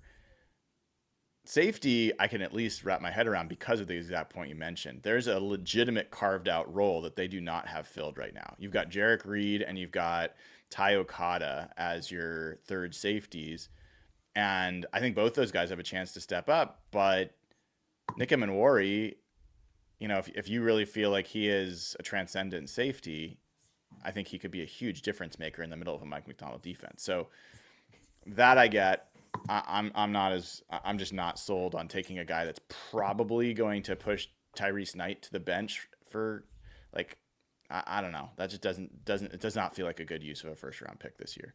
Safety, I can at least wrap my head around because of the exact point you mentioned. There's a legitimate carved out role that they do not have filled right now. You've got Jarek Reed and you've got Ty Okada as your third safeties. And I think both those guys have a chance to step up, but Nick Emanwari, if you really feel like he is a transcendent safety, I think he could be a huge difference maker in the middle of a Mike Macdonald defense. So that I get. I'm just not sold on taking a guy that's probably going to push Tyrese Knight to the bench for I don't know. That just does not feel like a good use of a first round pick this year.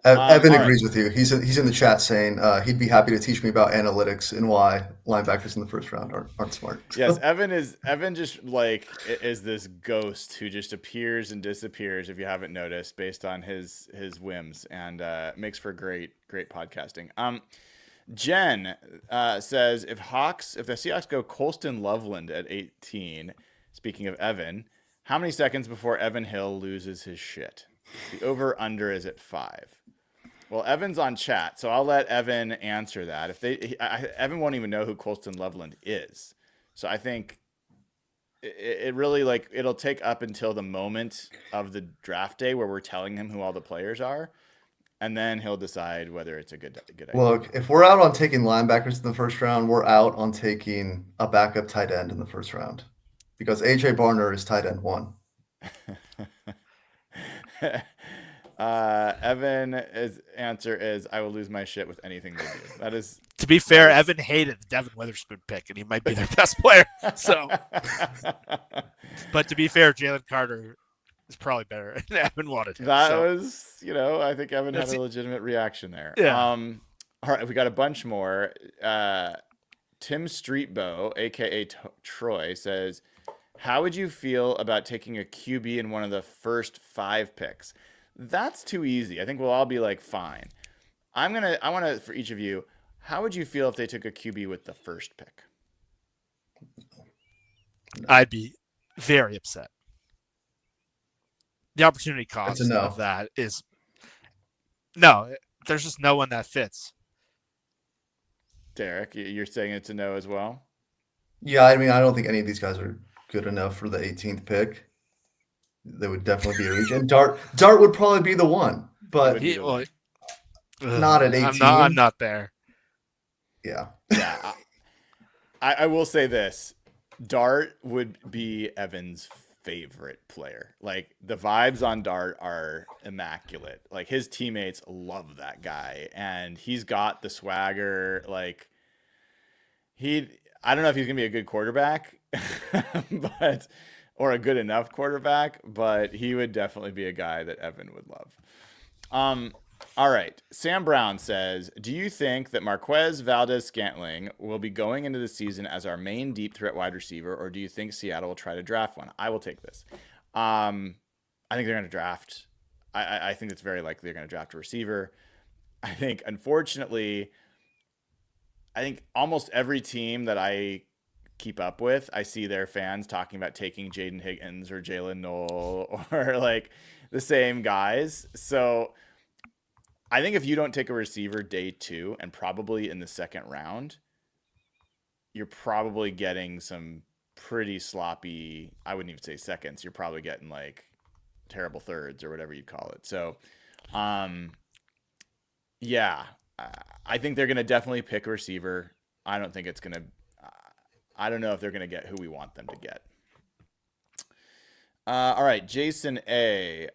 Evan agrees with you. He's in the chat saying he'd be happy to teach me about analytics and why linebackers in the first round aren't smart. Yes, Evan just is this ghost who just appears and disappears if you haven't noticed, based on his whims, and makes for great podcasting. Jen says if the Seahawks go Colston Loveland at 18, speaking of Evan, how many seconds before Evan Hill loses his shit? The over under is at 5. Well, Evan's on chat, so I'll let Evan answer that. Evan won't even know who Colston Loveland is, so I think it really it'll take up until the moment of the draft day where we're telling him who all the players are, and then he'll decide whether it's a good idea. Look, if we're out on taking linebackers in the first round, we're out on taking a backup tight end in the first round, because AJ Barner is tight end 1. Evan's answer is, I will lose my shit with anything they do. That is, to be fair, Evan hated the Devin Witherspoon pick, and he might be their best player. So, but to be fair, Jalen Carter is probably better than Evan wanted him. That was, I think Evan had a legitimate reaction there. Yeah. All right, we got a bunch more. Tim Streetbow, aka Troy, says, how would you feel about taking a QB in one of the first 5 picks? That's too easy. I think we'll all be like, fine. I want to, for each of you, how would you feel if they took a QB with the first pick? I'd be very upset. The opportunity cost no. of that is no. There's just no one that fits. Derek, you're saying it's a no as well? Yeah, I mean, I don't think any of these guys are good enough for the 18th pick. There would definitely be a reach. And Dart would probably be the one, but not at 18. I'm not there. Yeah. Yeah. I will say this. Dart would be Evan's favorite player. Like, the vibes on Dart are immaculate. Like, his teammates love that guy, and he's got the swagger. Like, I don't know if he's gonna be a good quarterback, but or a good enough quarterback, but he would definitely be a guy that Evan would love. All right. Sam Brown says, do you think that Marquez Valdez-Scantling will be going into the season as our main deep threat wide receiver, or do you think Seattle will try to draft one? I will take this. I think they're going to draft. I think it's very likely they're going to draft a receiver. I think, unfortunately, almost every team that I keep up with, I see their fans talking about taking Jaden Higgins or Jalen Noel or like the same guys. So I think if you don't take a receiver day 2 and probably in the second round, you're probably getting some pretty sloppy, I wouldn't even say seconds. You're probably getting like terrible thirds or whatever you'd call it. So, yeah, I think they're going to definitely pick a receiver. I don't think it's going to, I don't know if they're going to get who we want them to get. All right, Jason A.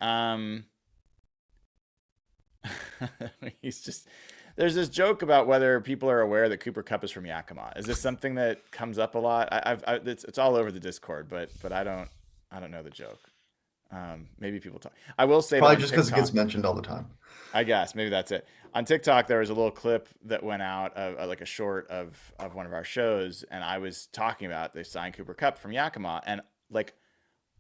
He's just, there's this joke about whether people are aware that Cooper Kupp is from Yakima. Is this something that comes up a lot? It's all over the Discord, but I don't know the joke. Maybe people talk. I will say probably that just because it gets mentioned all the time. I guess maybe that's it. On TikTok, there was a little clip that went out of like a short of one of our shows, and I was talking about they signed Cooper Kupp from Yakima, and like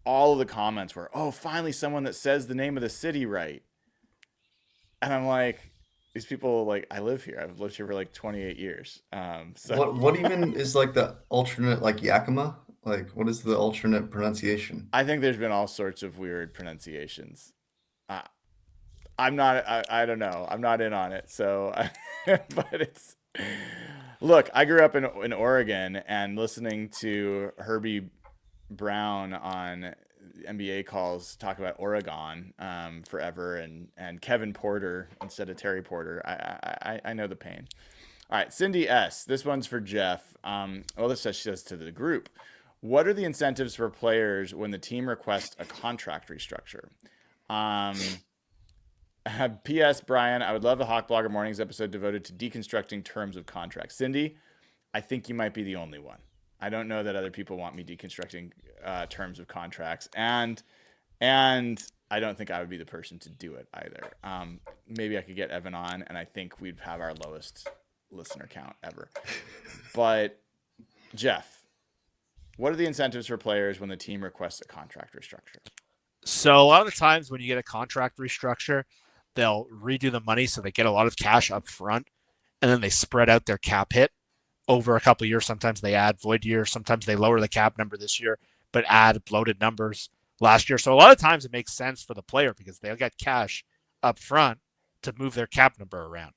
all of the comments were, "Oh, finally someone that says the name of the city right." And I'm like, these people, like, I live here. I've lived here for like 28 years. So what even is like the alternate, like Yakima? Like, what is the alternate pronunciation? I think there's been all sorts of weird pronunciations. I'm not, I don't know. I'm not in on it. So, but it's, look, I grew up in Oregon, and listening to Herbie Brown on NBA calls talk about Oregon forever, and Kevin Porter instead of Terry Porter. I know the pain. All right, Cindy S. This one's for Jeff. This says to the group, what are the incentives for players when the team requests a contract restructure? P.S. Brian, I would love a Hawk Blogger Mornings episode devoted to deconstructing terms of contracts. Cindy, I think you might be the only one. I don't know that other people want me deconstructing terms of contracts, and I don't think I would be the person to do it either. Maybe I could get Evan on, and I think we'd have our lowest listener count ever. But Jeff, what are the incentives for players when the team requests a contract restructure? So a lot of the times when you get a contract restructure, they'll redo the money so they get a lot of cash up front, and then they spread out their cap hit over a couple of years. Sometimes they add void years. Sometimes they lower the cap number this year, but add bloated numbers last year. So a lot of times it makes sense for the player because they'll get cash up front to move their cap number around.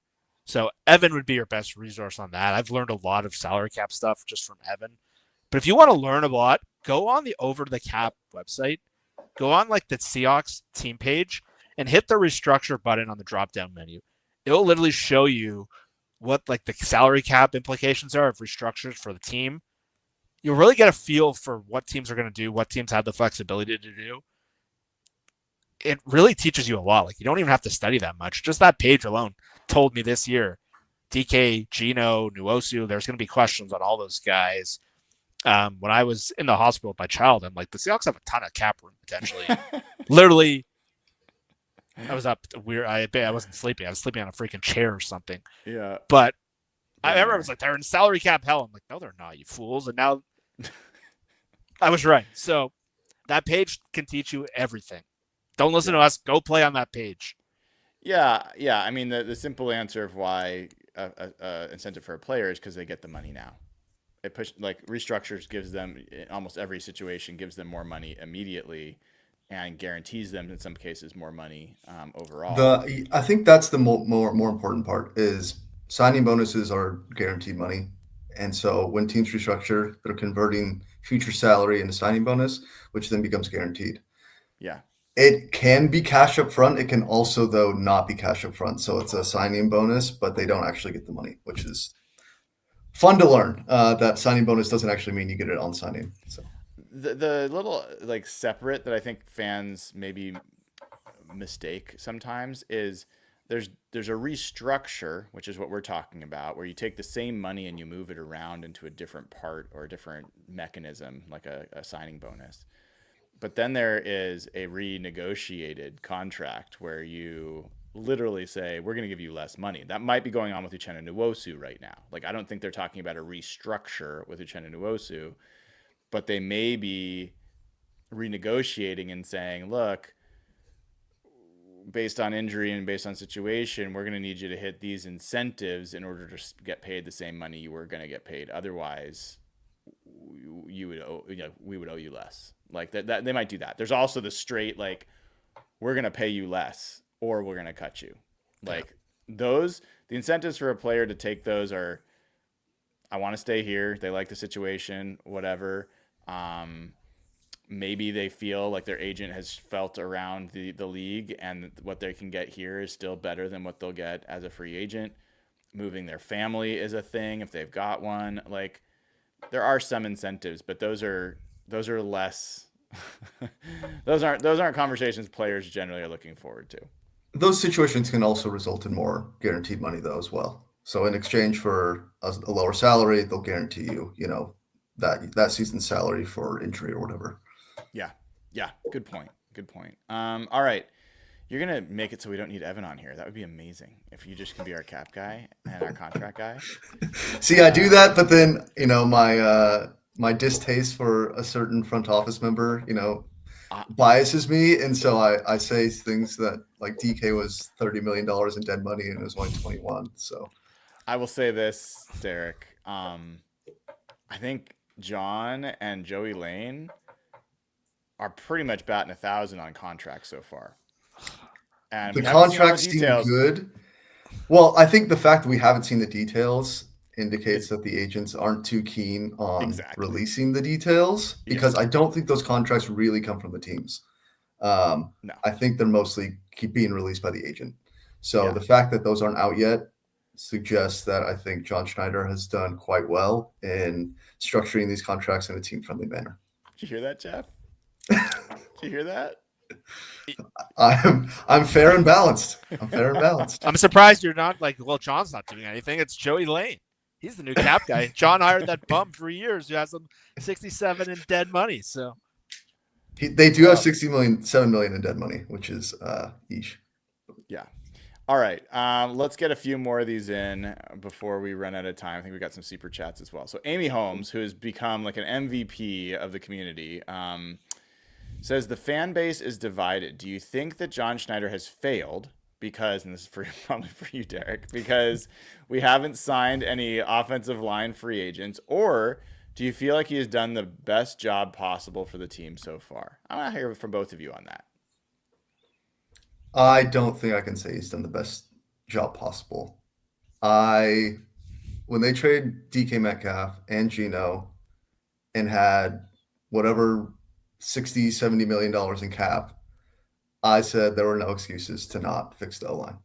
So Evan would be your best resource on that. I've learned a lot of salary cap stuff just from Evan. But if you want to learn a lot, go on the Over the Cap website, go on like the Seahawks team page, and hit the restructure button on the drop-down menu. It'll literally show you what like the salary cap implications are of restructures for the team. You'll really get a feel for what teams are going to do, what teams have the flexibility to do. It really teaches you a lot. Like, you don't even have to study that much. Just that page alone told me this year, DK, Gino, Nuosu, there's going to be questions on all those guys. When I was in the hospital with my child, I'm like, the Seahawks have a ton of cap room potentially. Literally, I was up weird. I wasn't sleeping. I was sleeping on a freaking chair or something. Yeah. But I remember it was like, they're in salary cap hell. I'm like, no, they're not, you fools. And now I was right. So that page can teach you everything. Don't listen to us. Go play on that page. Yeah. I mean, the simple answer of why incentive for a player is because they get the money now. It restructures gives them, in almost every situation, gives them more money immediately, and guarantees them in some cases more money overall. I think that's the more important part is signing bonuses are guaranteed money. And so when teams restructure, they're converting future salary into signing bonus, which then becomes guaranteed. Yeah. It can be cash up front. It can also, though, not be cash up front. So it's a signing bonus, but they don't actually get the money, which is fun to learn. That signing bonus doesn't actually mean you get it on signing. So the little like separate that I think fans maybe mistake sometimes is there's a restructure, which is what we're talking about, where you take the same money and you move it around into a different part or a different mechanism, like a signing bonus. But then there is a renegotiated contract where you literally say, we're going to give you less money. That might be going on with Uchenna Nwosu right now. Like, I don't think they're talking about a restructure with Uchenna Nwosu, but they may be renegotiating and saying, look, based on injury and based on situation, we're going to need you to hit these incentives in order to get paid the same money you were going to get paid. Otherwise, we would owe you less. Like that they might do that. There's also the straight, like, we're going to pay you less or we're going to cut you. Like the incentives for a player to take those are, I want to stay here. They like the situation, whatever. Maybe they feel like their agent has felt around the league and what they can get here is still better than what they'll get as a free agent. Moving their family is a thing if they've got one. Like, there are some incentives, but those are less. those aren't conversations players generally are looking forward to. Those situations can also result in more guaranteed money, though, as well. So in exchange for a lower salary, they'll guarantee you, that season's salary for injury or whatever. Yeah. Good point. All right. You're going to make it so we don't need Evan on here. That would be amazing if you just can be our cap guy and our contract guy. See, I do that, but then, my distaste for a certain front office member, biases me. And so I say things that, like, DK was $30 million in dead money and it was only 21. So I will say this, Derek. I think John and Joey Lane are pretty much batting 1,000 on contracts so far. And the contracts seem good. Well, I think the fact that we haven't seen the details indicates that the agents aren't too keen on releasing the details, because I don't think those contracts really come from the teams. No. I think they're mostly being released by the agent. So the fact that those aren't out yet suggests that I think John Schneider has done quite well in structuring these contracts in a team-friendly manner. Did you hear that, Jeff? Did you hear that? I'm fair and balanced. I'm surprised you're not like, well, John's not doing anything. It's Joey Lane. He's the new cap guy. John hired that bum for years who has some 67 in dead money. So they do have 7 million in dead money, which is eesh. Yeah. All right. Let's get a few more of these in before we run out of time. I think we got some super chats as well. So Amy Holmes, who has become like an MVP of the community, says the fan base is divided. Do you think that John Schneider has failed because, and this is probably for you, Derek, because we haven't signed any offensive line free agents, or do you feel like he has done the best job possible for the team so far? I want to hear from both of you on that. I don't think I can say he's done the best job possible. When they traded DK Metcalf and Geno and had whatever $60, $70 million in cap, I said there were no excuses to not fix the O-line.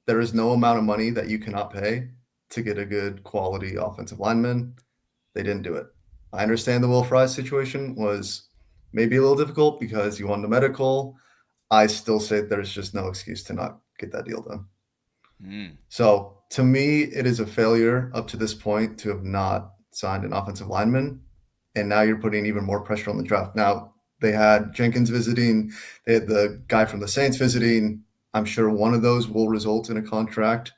There is no amount of money that you cannot pay to get a good quality offensive lineman. They didn't do it. I understand the Will Fry situation was maybe a little difficult because you wanted a medical. I still say there's just no excuse to not get that deal done. So to me, it is a failure up to this point to have not signed an offensive lineman. And now you're putting even more pressure on the draft. Now, they had Jenkins visiting. They had the guy from the Saints visiting. I'm sure one of those will result in a contract,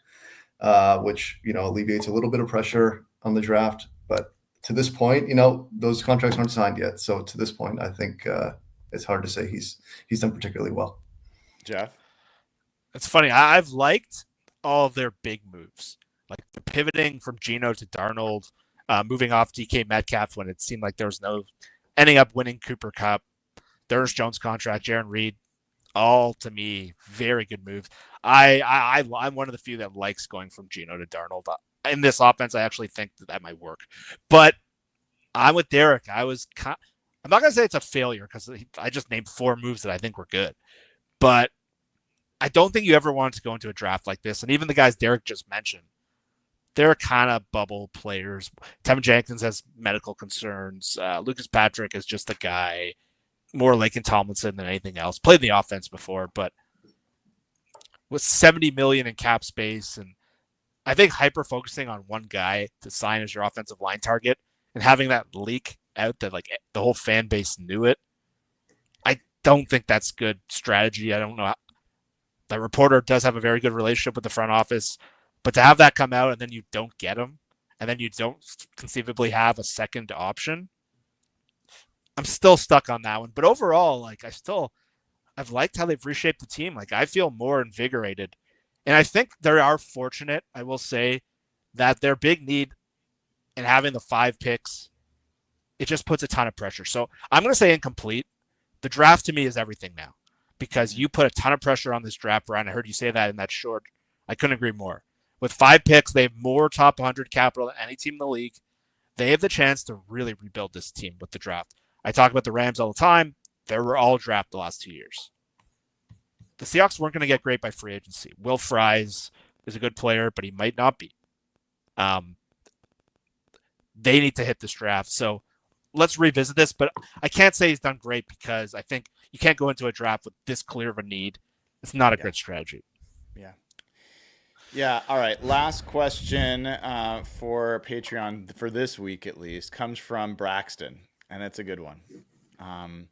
which, alleviates a little bit of pressure on the draft. But to this point, those contracts aren't signed yet. So to this point, I think it's hard to say he's done particularly well. Jeff? It's funny. I've liked all of their big moves, like the pivoting from Geno to Darnold, moving off DK Metcalf when it seemed like there was no ending up winning Cooper Kupp, Ernest Jones contract, Jaron Reed, all to me very good moves. I'm one of the few that likes going from Geno to Darnold in this offense. I actually think that might work, but I'm with Derek. I'm not gonna say it's a failure because I just named 4 moves that I think were good, but I don't think you ever wanted to go into a draft like this. And even the guys Derek just mentioned, they're kind of bubble players. Tevin Jenkins has medical concerns. Lucas Patrick is just a guy, more Laken Tomlinson than anything else. Played the offense before, but with $70 million in cap space, and I think hyper focusing on one guy to sign as your offensive line target and having that leak out that like the whole fan base knew it, don't think that's good strategy. I don't know. The reporter does have a very good relationship with the front office, but to have that come out and then you don't get him, and then you don't conceivably have a second option, I'm still stuck on that one. But overall, like I've liked how they've reshaped the team. Like I feel more invigorated, and I think they are fortunate, I will say, that their big need in having the 5 picks, it just puts a ton of pressure. So I'm going to say incomplete. The draft to me is everything now, because you put a ton of pressure on this draft, Brian. I heard you say that in that short. I couldn't agree more. With 5 picks, they have more top 100 capital than any team in the league. They have the chance to really rebuild this team with the draft. I talk about the Rams all the time. They were all drafted the last 2 years. The Seahawks weren't going to get great by free agency. Will Fries is a good player, but he might not be. They need to hit this draft. So let's revisit this, but I can't say he's done great because I think you can't go into a draft with this clear of a need. It's not a good strategy. Yeah. Yeah. All right. Last question for Patreon for this week, at least, comes from Braxton, and it's a good one.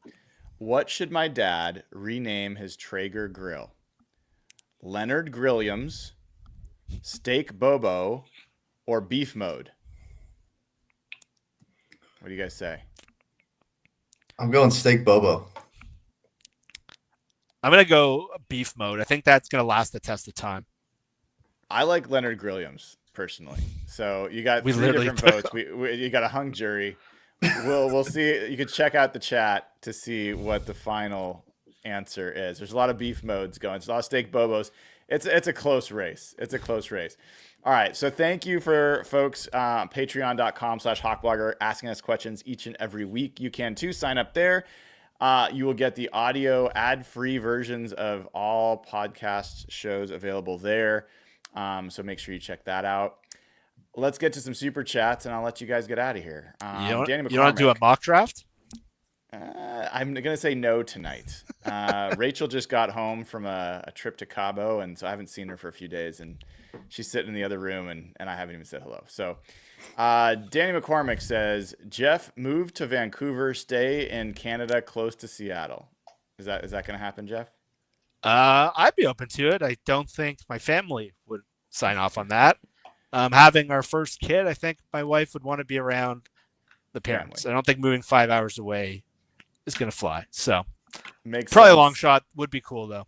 What should my dad rename his Traeger grill? Leonard Grilliams, Steak Bobo, or Beef Mode? What do you guys say? I'm going Steak Bobo. I'm going to go Beef Mode. I think that's going to last the test of time. I like Leonard Grilliams personally. So you got 3 different votes. You got a hung jury. We'll see. You can check out the chat to see what the final answer is. There's a lot of beef modes going. There's a lot of Steak Bobos. It's a close race. All right. So thank you for folks, patreon.com/hawkblogger, asking us questions each and every week. You can too sign up there. You will get the audio ad-free versions of all podcast shows available there. So make sure you check that out. Let's get to some super chats, and I'll let you guys get out of here. You want to do a mock draft? I'm going to say no tonight. Rachel just got home from a trip to Cabo, and so I haven't seen her for a few days, and she's sitting in the other room, and I haven't even said hello. So Danny McCormick says, Jeff, move to Vancouver, stay in Canada close to Seattle. Is that going to happen, Jeff? I'd be open to it. I don't think my family would sign off on that. Having our first kid, I think my wife would want to be around the parents. Family. I don't think moving 5 hours away is going to fly. So Makes probably sense. a long shot. Would be cool, though.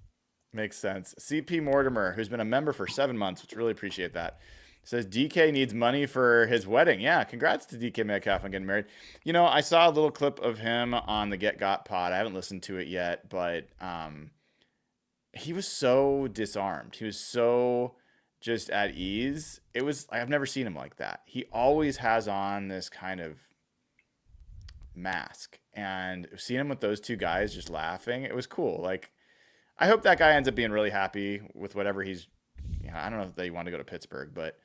Makes sense. CP Mortimer, who's been a member for 7 months, which really appreciate that, says DK needs money for his wedding. Yeah, congrats to DK Metcalf on getting married. You know, I saw a little clip of him on the Get Got pod. I haven't listened to it yet, but he was so disarmed. He was so just at ease. I've never seen him like that. He always has on this kind of mask, and seeing him with those 2 guys just laughing, it was cool. Like, I hope that guy ends up being really happy with whatever he's, I don't know if they want to go to Pittsburgh, but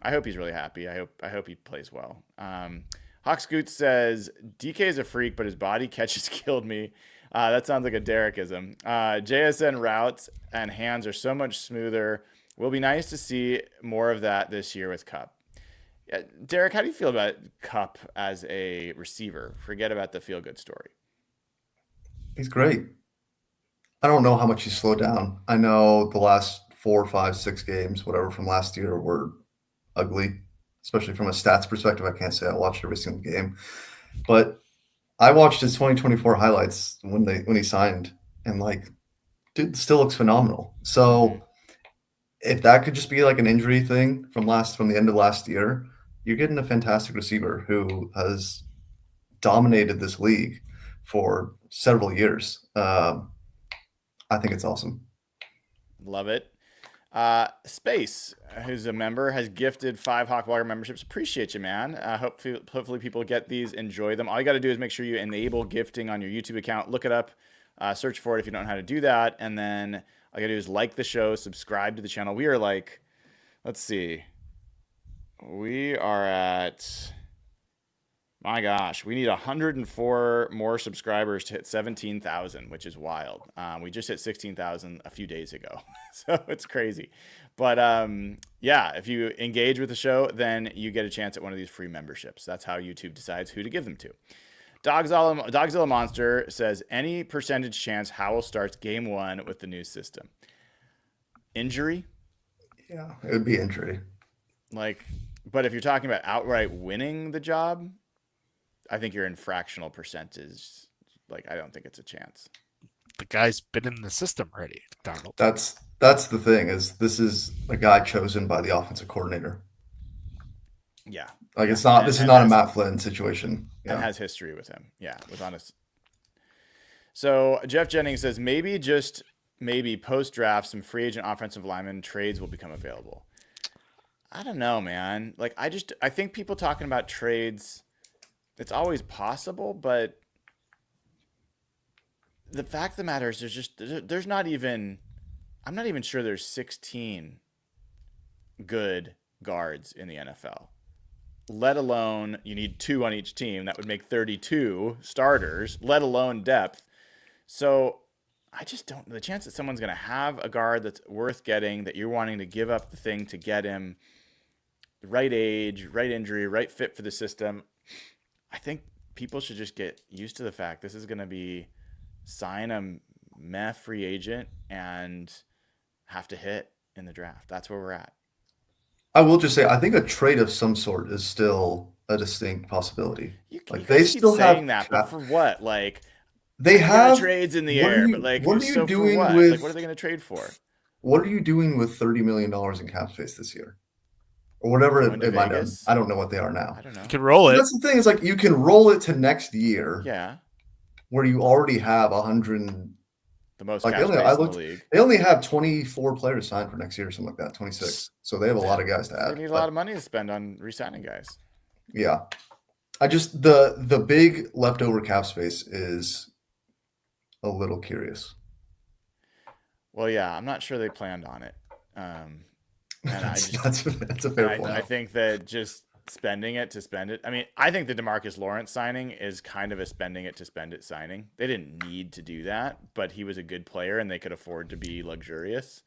I hope he's really happy. I hope he plays well. Hawk Scoot says, DK is a freak, but his body catches killed me. That sounds like a Derekism. JSN routes and hands are so much smoother. Will be nice to see more of that this year with Kupp. Yeah, Derek, how do you feel about Kupp as a receiver? Forget about the feel-good story. He's great. I don't know how much he's slowed down. I know the last 4, 5, 6 games, whatever, from last year were ugly, especially from a stats perspective. I can't say I watched every single game, but I watched his 2024 highlights when he signed, and dude still looks phenomenal. So if that could just be like an injury thing from the end of last year, you're getting a fantastic receiver who has dominated this league for several years. I think it's awesome. Love it. Space, who's a member, has gifted 5 Hawkblogger memberships. Appreciate you, man. Hopefully people get these, enjoy them. All you got to do is make sure you enable gifting on your YouTube account. Look it up, search for it if you don't know how to do that, and then all you got to do is like the show, subscribe to the channel. We are let's see. We are at, my gosh, we need 104 more subscribers to hit 17,000, which is wild. We just hit 16,000 a few days ago, so it's crazy. But yeah, if you engage with the show, then you get a chance at one of these free memberships. That's how YouTube decides who to give them to. Dogzilla Monster says, any percentage chance Howell starts game 1 with the new system? Injury? Yeah, it would be injury. Like, but if you're talking about outright winning the job, I think you're in fractional percentage. Like, I don't think it's a chance. The guy's been in the system already, Donald. That's the thing, is this is a guy chosen by the offensive coordinator. Yeah. Like, Yeah. it's not. This is not a has- Matt Flynn situation. And Yeah. has history with him. Yeah, was honest. So Jeff Jennings says, maybe post-draft, some free agent offensive lineman trades will become available. I don't know, man. Like, I think people talking about trades, it's always possible, but the fact of the matter is there's not even, I'm not even sure there's 16 good guards in the NFL, let alone you need 2 on each team. That would make 32 starters, let alone depth. So I just don't, the chance that someone's going to have a guard that's worth getting, that you're wanting to give up the thing to get him, the right age, right injury, right fit for the system. I think people should just get used to the fact this is going to be sign a meh free agent and have to hit in the draft. That's where we're at. I will just say, I think a trade of some sort is still a distinct possibility. You They keep still saying have that, but for what? Like, they have trades in the what are air, you- but like, what are you so doing for what? with- Like, what are they going to trade for? What are you doing with $30 million in cap space this year, or whatever Going to it might have? Vegas? I don't know what they are now. I don't know. You can roll it. That's the thing. Is like you can roll it to next year, Yeah, where you already have 100. the most Like, cap I space in looked- the league. They only have 24 players signed for next year, or something like that. 26. So they have a lot of guys to They add. need a but- lot of money to spend on re-signing guys. Yeah, I just the big leftover cap space is a little curious. Well, yeah, I'm not sure they planned on it. And I just, That's a fair and point. I think that just spending it to spend it. I mean, I think the DeMarcus Lawrence signing is kind of a spending it to spend it signing. They didn't need to do that, but he was a good player and they could afford to be luxurious.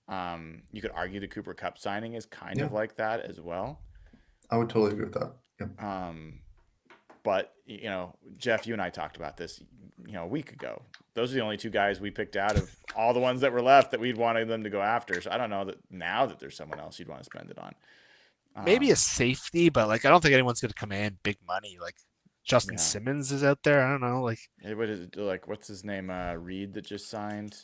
You could argue the Cooper Kupp signing is kind of like that as well. I would totally agree with that. Yep. But, you know, Jeff, you and I talked about this, you know, a week ago. Those are the only 2 guys we picked out of all the ones that were left that we'd wanted them to go after. So I don't know that now that there's someone else you'd want to spend it on. Maybe a safety, but like I don't think anyone's going to command big money. Like Justin Yeah. Simmons is out there. I don't know. Like, What's his name? Reed that just signed.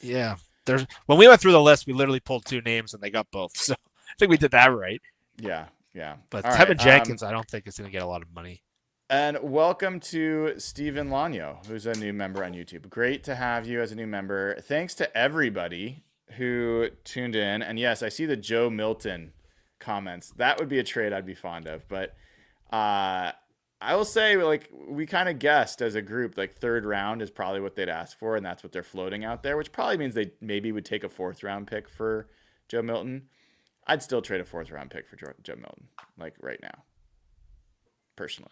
yeah, there's when we went through the list, we literally pulled 2 names and they got both. So I think we did that right. Yeah, yeah. But All Tevin right, Jenkins, I don't think is going to get a lot of money. And welcome to Steven Lanyo, who's a new member on YouTube. Great to have you as a new member. Thanks to everybody who tuned in. And yes, I see the Joe Milton comments. That would be a trade I'd be fond of. But I will say, like, we kind of guessed as a group, like 3rd round is probably what they'd ask for, and that's what they're floating out there, which probably means they maybe would take a 4th round pick for Joe Milton. I'd still trade a 4th round pick for Joe Milton, like right now, personally.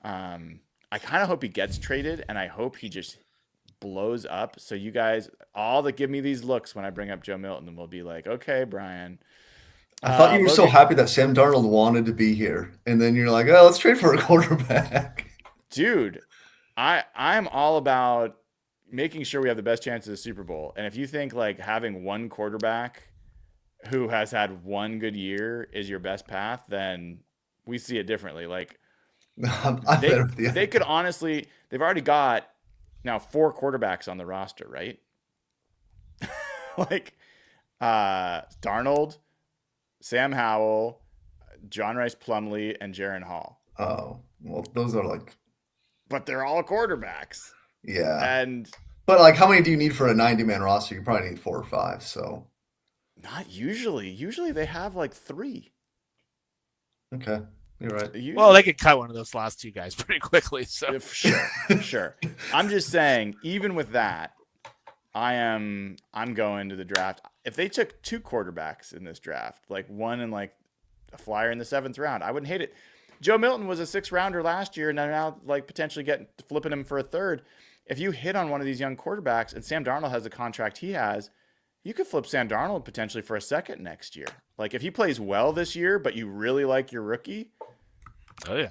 I kind of hope he gets traded, and I hope he just blows up. So you guys, all that give me these looks when I bring up Joe Milton, will be like, okay, Brian. I thought you were so Logan- happy that Sam Darnold wanted to be here, and then you're like, "Oh, let's trade for a quarterback." Dude, I'm all about making sure we have the best chance of the Super Bowl. And if you think like having one quarterback who has had one good year is your best path, then we see it differently. Like I'm better with you. they could honestly, they've already got now 4 quarterbacks on the roster, right? Like Darnold, Sam Howell, John Rice Plumlee, and Jaron Hall. Oh, well, those are like, But they're all quarterbacks. yeah. And But like, how many do you need for a 90-man roster? You probably need 4 or 5. So not usually. Usually they have like 3. okay, you're right. Usually- Well, they could cut one of those last 2 guys pretty quickly. So Sure. I'm just saying, even with that, I'm going to the draft. If they took 2 quarterbacks in this draft, like one and like a flyer in the 7th round, I wouldn't hate it. Joe Milton was a 6th rounder last year, and they're now like potentially flipping him for a 3rd. If you hit on one of these young quarterbacks, and Sam Darnold has the contract he has, you could flip Sam Darnold potentially for a 2nd next year. Like if he plays well this year, but you really like your rookie, oh yeah,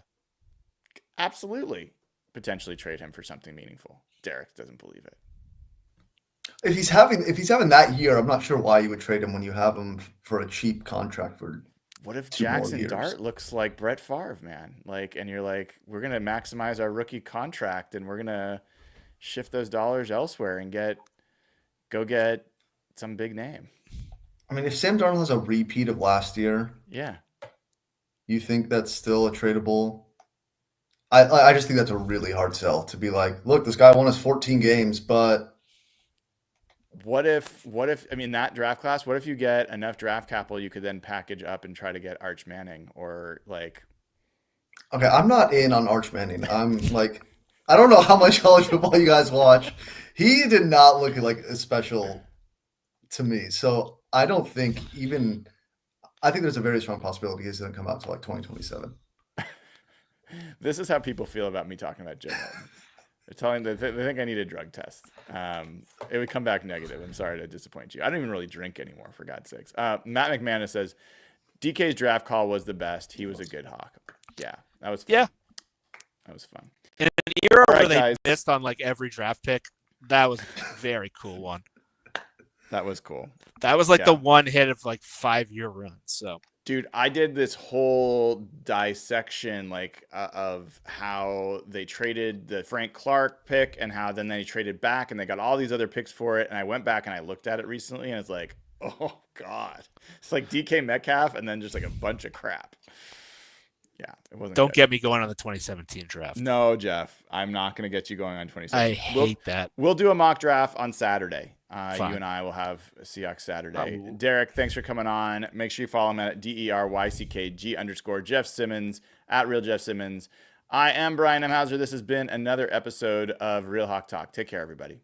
absolutely potentially trade him for something meaningful. Derek doesn't believe it. If he's having that year, I'm not sure why you would trade him when you have him for a cheap contract for What if 2 more Jackson years. Dart looks like Brett Favre, man? Like, and you're like, we're gonna maximize our rookie contract, and we're gonna shift those dollars elsewhere and go get some big name. I mean, if Sam Darnold has a repeat of last year, Yeah. you think that's still a tradable? I just think that's a really hard sell to be like, look, this guy won us 14 games, but What if I mean that draft class, what if you get enough draft capital you could then package up and try to get Arch Manning or like okay, I'm not in on Arch Manning. I'm like, I don't know how much college football you guys watch. He did not look like a special to me. So I don't think I think there's a very strong possibility he's going to come out to like 2027. this is how people feel about me talking about Joe Milton. They're telling they think I need a drug test. It would come back negative. I'm sorry to disappoint you. I don't even really drink anymore, for God's sakes. Matt McManus says DK's draft call was the best. He was a good Hawk. Yeah, that was fun. Yeah. That was fun. In an era All right, where they guys. missed on like every draft pick, that was a very cool one. That was cool. That was like Yeah. the one hit of like 5-year run. So, Dude, I did this whole dissection of how they traded the Frank Clark pick and how then they traded back and they got all these other picks for it. And I went back and I looked at it recently and it's like, oh God. It's like DK Metcalf and then just like a bunch of crap. Yeah, it wasn't don't good. get me going on the 2017 draft. No, Jeff, I'm not going to get you going on 27. I hate that. We'll do a mock draft on Saturday. You Fine. and I will have a Seahawks Saturday. Oh. Derek, thanks for coming on. Make sure you follow him at DERYCKG_Jeff Simmons at Real Jeff Simmons. I am Brian M. Hauser. This has been another episode of Real Hawk Talk. Take care, everybody.